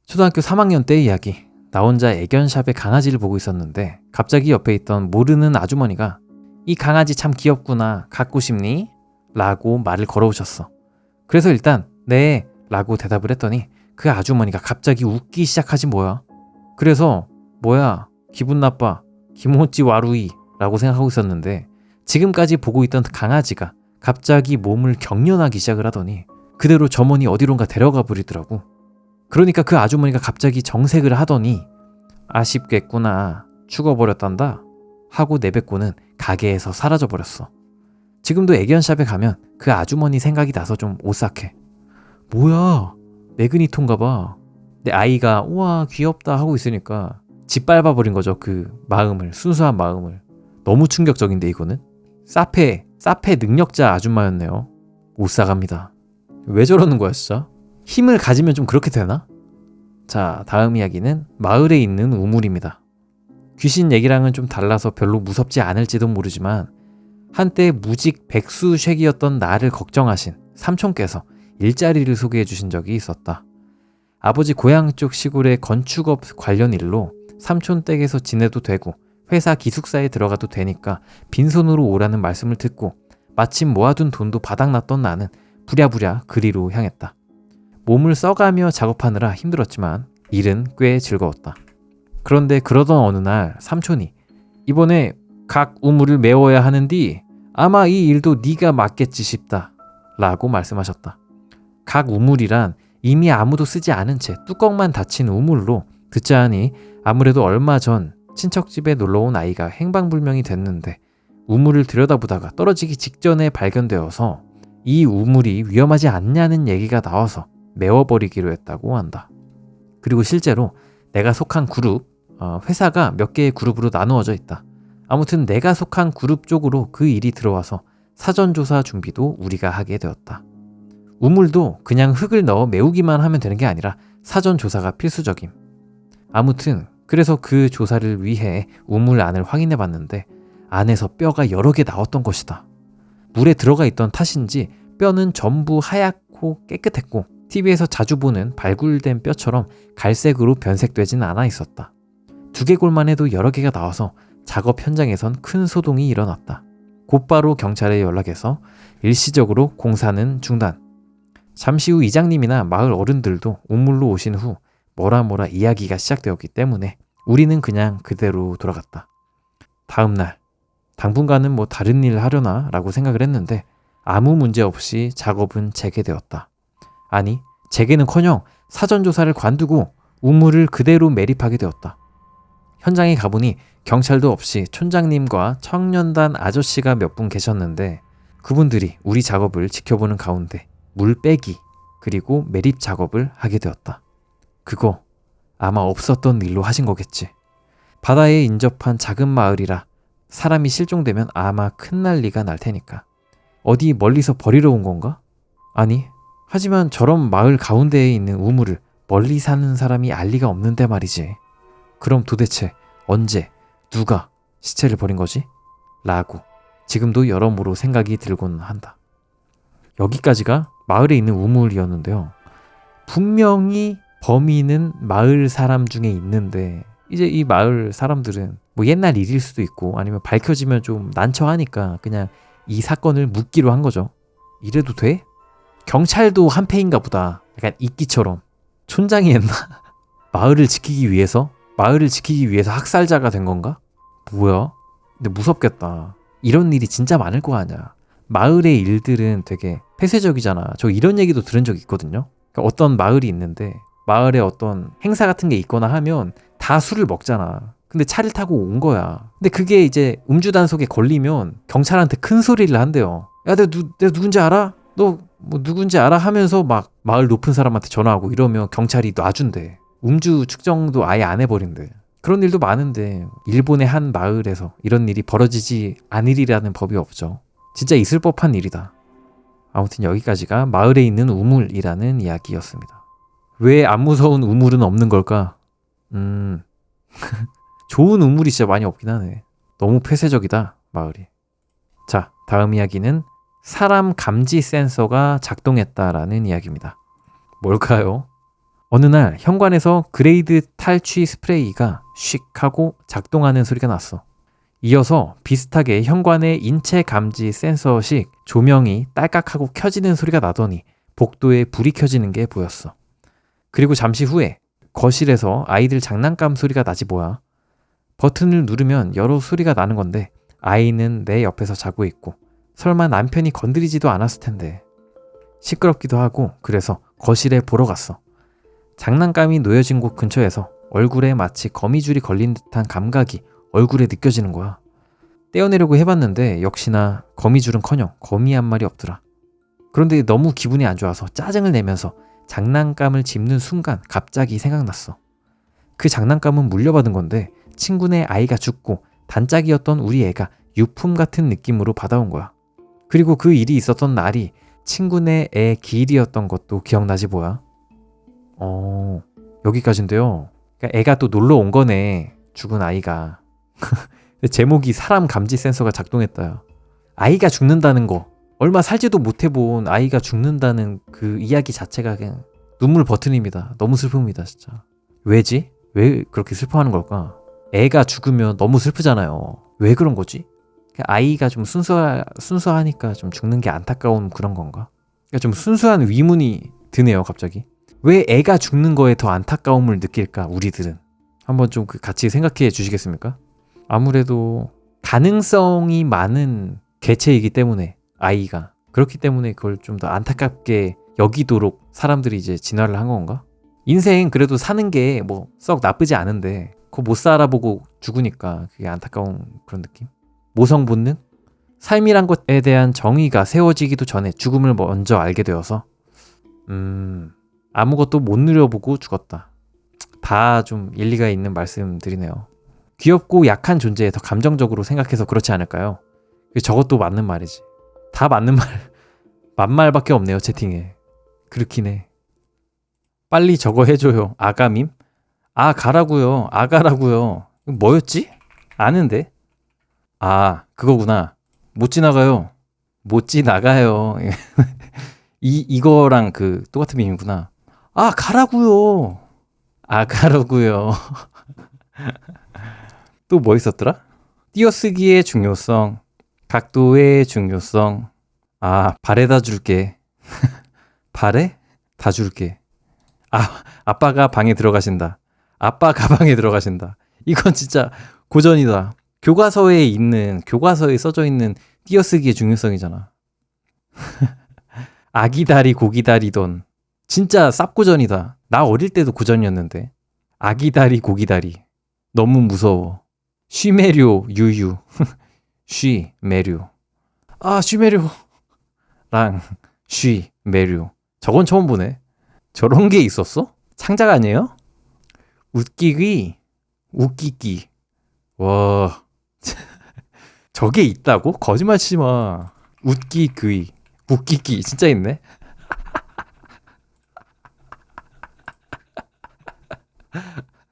초등학교 3학년 때 이야기. 나 혼자 애견샵에 강아지를 보고 있었는데 갑자기 옆에 있던 모르는 아주머니가 이 강아지 참 귀엽구나. 갖고 싶니? 라고 말을 걸어오셨어. 그래서 일단 네 라고 대답을 했더니 그 아주머니가 갑자기 웃기 시작하지 뭐야. 그래서 뭐야 기분 나빠 기모찌 와루이 라고 생각하고 있었는데 지금까지 보고 있던 강아지가 갑자기 몸을 경련하기 시작을 하더니 그대로 점원이 어디론가 데려가 버리더라고. 그러니까 그 아주머니가 갑자기 정색을 하더니 아쉽겠구나 죽어버렸단다 하고 내뱉고는 가게에서 사라져버렸어. 지금도 애견샵에 가면 그 아주머니 생각이 나서 좀 오싹해. 뭐야 매그니톤가봐. 내 아이가 우와 귀엽다 하고 있으니까 짓밟아버린 거죠. 그 마음을, 순수한 마음을. 너무 충격적인데 이거는? 사페 능력자 아줌마였네요. 못 사갑니다. 왜 저러는 거야 진짜? 힘을 가지면 좀 그렇게 되나? 자, 다음 이야기는 마을에 있는 우물입니다. 귀신 얘기랑은 좀 달라서 별로 무섭지 않을지도 모르지만 한때 무직 백수쉐기였던 나를 걱정하신 삼촌께서 일자리를 소개해 주신 적이 있었다. 아버지 고향 쪽 시골의 건축업 관련 일로 삼촌 댁에서 지내도 되고 회사 기숙사에 들어가도 되니까 빈손으로 오라는 말씀을 듣고 마침 모아둔 돈도 바닥났던 나는 부랴부랴 그리로 향했다. 몸을 써가며 작업하느라 힘들었지만 일은 꽤 즐거웠다. 그런데 그러던 어느 날 삼촌이 이번에 각 우물을 메워야 하는디 아마 이 일도 네가 맡겠지 싶다 라고 말씀하셨다. 각 우물이란 이미 아무도 쓰지 않은 채 뚜껑만 닫힌 우물로 듣자 하니 아무래도 얼마 전 친척집에 놀러온 아이가 행방불명이 됐는데 우물을 들여다보다가 떨어지기 직전에 발견되어서 이 우물이 위험하지 않냐는 얘기가 나와서 메워버리기로 했다고 한다. 그리고 실제로 내가 속한 그룹, 회사가 몇 개의 그룹으로 나누어져 있다. 아무튼 내가 속한 그룹 쪽으로 그 일이 들어와서 사전조사 준비도 우리가 하게 되었다. 우물도 그냥 흙을 넣어 메우기만 하면 되는 게 아니라 사전조사가 필수적임. 아무튼 그래서 그 조사를 위해 우물 안을 확인해 봤는데 안에서 뼈가 여러 개 나왔던 것이다. 물에 들어가 있던 탓인지 뼈는 전부 하얗고 깨끗했고 TV에서 자주 보는 발굴된 뼈처럼 갈색으로 변색되진 않아 있었다. 두개골만 해도 여러 개가 나와서 작업 현장에선 큰 소동이 일어났다. 곧바로 경찰에 연락해서 일시적으로 공사는 중단. 잠시 후 이장님이나 마을 어른들도 우물로 오신 후 뭐라 이야기가 시작되었기 때문에 우리는 그냥 그대로 돌아갔다. 다음 날 당분간은 다른 일 하려나 라고 생각을 했는데 아무 문제 없이 작업은 재개되었다. 아니, 재개는커녕 사전조사를 관두고 우물을 그대로 매립하게 되었다. 현장에 가보니 경찰도 없이 촌장님과 청년단 아저씨가 몇 분 계셨는데 그분들이 우리 작업을 지켜보는 가운데 물 빼기 그리고 매립 작업을 하게 되었다. 그거 아마 없었던 일로 하신 거겠지. 바다에 인접한 작은 마을이라 사람이 실종되면 아마 큰 난리가 날 테니까. 어디 멀리서 버리러 온 건가? 아니, 하지만 저런 마을 가운데에 있는 우물을 멀리 사는 사람이 알 리가 없는데 말이지. 그럼 도대체 언제 누가 시체를 버린 거지? 라고 지금도 여러모로 생각이 들곤 한다. 여기까지가 마을에 있는 우물이었는데요. 분명히 범인은 마을 사람 중에 있는데 이제 이 마을 사람들은 옛날 일일 수도 있고 아니면 밝혀지면 좀 난처하니까 그냥 이 사건을 묻기로 한 거죠. 이래도 돼? 경찰도 한패인가 보다. 약간 이끼처럼. 촌장이 했나? 마을을 지키기 위해서 학살자가 된 건가? 뭐야? 근데 무섭겠다. 이런 일이 진짜 많을 거 아니야. 마을의 일들은 되게 폐쇄적이잖아. 저 이런 얘기도 들은 적 있거든요. 그러니까 어떤 마을이 있는데 마을에 어떤 행사 같은 게 있거나 하면 다 술을 먹잖아. 근데 차를 타고 온 거야. 근데 그게 이제 음주 단속에 걸리면 경찰한테 큰 소리를 한대요. 야, 내가 누군지 알아? 너 누군지 알아? 하면서 막 마을 높은 사람한테 전화하고 이러면 경찰이 놔준대. 음주 측정도 아예 안 해버린대. 그런 일도 많은데 일본의 한 마을에서 이런 일이 벌어지지 않으리라는 법이 없죠. 진짜 있을 법한 일이다. 아무튼 여기까지가 마을에 있는 우물이라는 이야기였습니다. 왜 안 무서운 우물은 없는 걸까? 좋은 우물이 진짜 많이 없긴 하네. 너무 폐쇄적이다, 마을이. 자, 다음 이야기는 사람 감지 센서가 작동했다라는 이야기입니다. 뭘까요? 어느 날 현관에서 그레이드 탈취 스프레이가 씩 하고 작동하는 소리가 났어. 이어서 비슷하게 현관의 인체 감지 센서식 조명이 딸깍하고 켜지는 소리가 나더니 복도에 불이 켜지는 게 보였어. 그리고 잠시 후에 거실에서 아이들 장난감 소리가 나지 뭐야. 버튼을 누르면 여러 소리가 나는 건데 아이는 내 옆에서 자고 있고 설마 남편이 건드리지도 않았을 텐데. 시끄럽기도 하고 그래서 거실에 보러 갔어. 장난감이 놓여진 곳 근처에서 얼굴에 마치 거미줄이 걸린 듯한 감각이 얼굴에 느껴지는 거야. 떼어내려고 해봤는데 역시나 거미줄은커녕 거미 한 마리 없더라. 그런데 너무 기분이 안 좋아서 짜증을 내면서 장난감을 집는 순간 갑자기 생각났어. 그 장난감은 물려받은 건데 친구네 아이가 죽고 단짝이었던 우리 애가 유품 같은 느낌으로 받아온 거야. 그리고 그 일이 있었던 날이 친구네 애 기일이었던 것도 기억나지 뭐야? 여기까지인데요. 그러니까 애가 또 놀러 온 거네. 죽은 아이가. 제목이 사람 감지 센서가 작동했다요. 아이가 죽는다는 거. 얼마 살지도 못해본 아이가 죽는다는 그 이야기 자체가 그냥 눈물 버튼입니다. 너무 슬픕니다, 진짜. 왜지? 왜 그렇게 슬퍼하는 걸까? 애가 죽으면 너무 슬프잖아요. 왜 그런 거지? 아이가 좀 순수하니까 좀 죽는 게 안타까운 그런 건가? 그러니까 좀 순수한 의문이 드네요, 갑자기. 왜 애가 죽는 거에 더 안타까움을 느낄까, 우리들은? 한번 좀 같이 생각해 주시겠습니까? 아무래도 가능성이 많은 개체이기 때문에, 아이가. 그렇기 때문에 그걸 좀 더 안타깝게 여기도록 사람들이 이제 진화를 한 건가? 인생 그래도 사는 게 뭐 썩 나쁘지 않은데 그거 못 살아보고 죽으니까 그게 안타까운 그런 느낌? 모성 본능? 삶이란 것에 대한 정의가 세워지기도 전에 죽음을 먼저 알게 되어서 아무것도 못 누려보고 죽었다. 다 좀 일리가 있는 말씀드리네요. 귀엽고 약한 존재에 더 감정적으로 생각해서 그렇지 않을까요? 저것도 맞는 말이지. 다 맞는 말, 맞말밖에 없네요, 채팅에. 그렇긴 해. 빨리 저거 해줘요. 아가밈? 아, 가라고요. 아가라고요. 뭐였지? 아는데? 아, 그거구나. 못 지나가요. 못 지나가요. 이거랑 그 똑같은 밈이구나. 아, 가라고요. 아, 가라고요. 또 뭐 있었더라? 띄어쓰기의 중요성, 각도의 중요성. 아, 발에다 줄게. 발에? 다 줄게. 아, 아빠가 방에 들어가신다. 아빠 가방에 들어가신다. 이건 진짜 고전이다. 교과서에 써져 있는 띄어쓰기의 중요성이잖아. 아기다리 고기다리던. 진짜 쌉고전이다. 나 어릴 때도 고전이었는데. 아기다리 고기다리. 너무 무서워. 쉬메료 유유. 쉬메료. 아, 쉬메료랑 쉬메료. 저건 처음 보네. 저런 게 있었어? 창작 아니에요? 웃기기. 와. 저게 있다고? 거짓말 치지 마. 웃기기. 진짜 있네.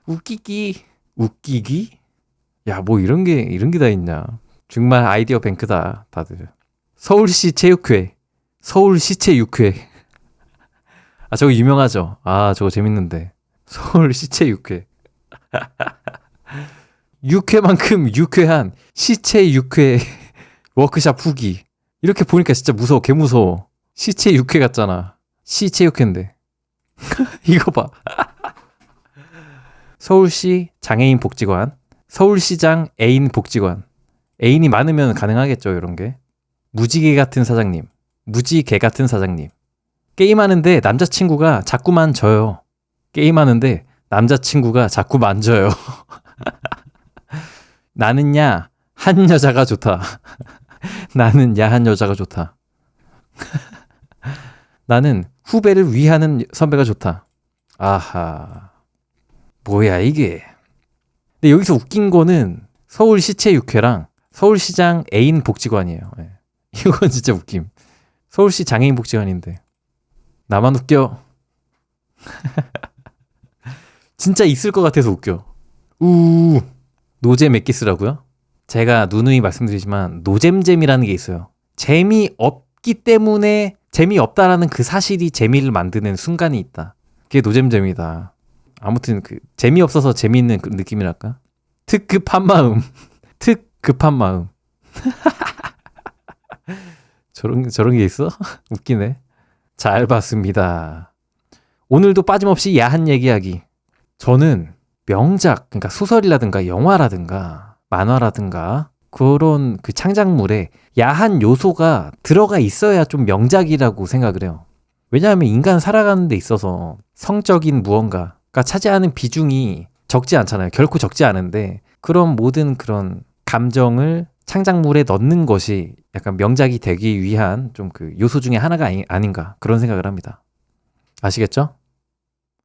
웃기기? 야, 뭐 이런 게 다 있냐. 정말 아이디어 뱅크다, 다들. 서울시 체육회. 아, 저거 유명하죠? 아, 저거 재밌는데. 서울시체육회. 육회만큼 유쾌한 시체 육회 워크샵 후기. 이렇게 보니까 진짜 무서워. 개 무서워. 시체 육회 같잖아. 시체육회인데. 이거 봐. 서울시 장애인 복지관, 서울시장 애인 복지관. 애인이 많으면 가능하겠죠, 이런 게. 무지개 같은 사장님. 게임하는데 남자친구가 자꾸만 져요. 나는 야한 여자가 좋다. 나는 후배를 위하는 선배가 좋다. 아하. 뭐야 이게. 근데 여기서 웃긴 거는 서울시체육회랑 서울시장 애인 복지관이에요. 네. 이건 진짜 웃김. 서울시 장애인 복지관인데 나만 웃겨. 진짜 있을 것 같아서 웃겨. 노잼 엑기스라고요? 제가 누누이 말씀드리지만 노잼잼이라는 게 있어요. 재미없기 때문에 재미없다라는 그 사실이 재미를 만드는 순간이 있다. 그게 노잼잼이다. 아무튼 그 재미없어서 재미있는 그 느낌이랄까? 특급한 마음. 저런 게 있어? 웃기네. 잘 봤습니다. 오늘도 빠짐없이 야한 얘기하기. 저는 명작, 그러니까 소설이라든가 영화라든가 만화라든가 그런 그 창작물에 야한 요소가 들어가 있어야 좀 명작이라고 생각을 해요. 왜냐하면 인간 살아가는 데 있어서 성적인 무언가가 차지하는 비중이 적지 않잖아요. 결코 적지 않은데 그런 모든 그런 감정을 창작물에 넣는 것이 약간 명작이 되기 위한 좀 그 요소 중에 하나가 아닌가 그런 생각을 합니다. 아시겠죠?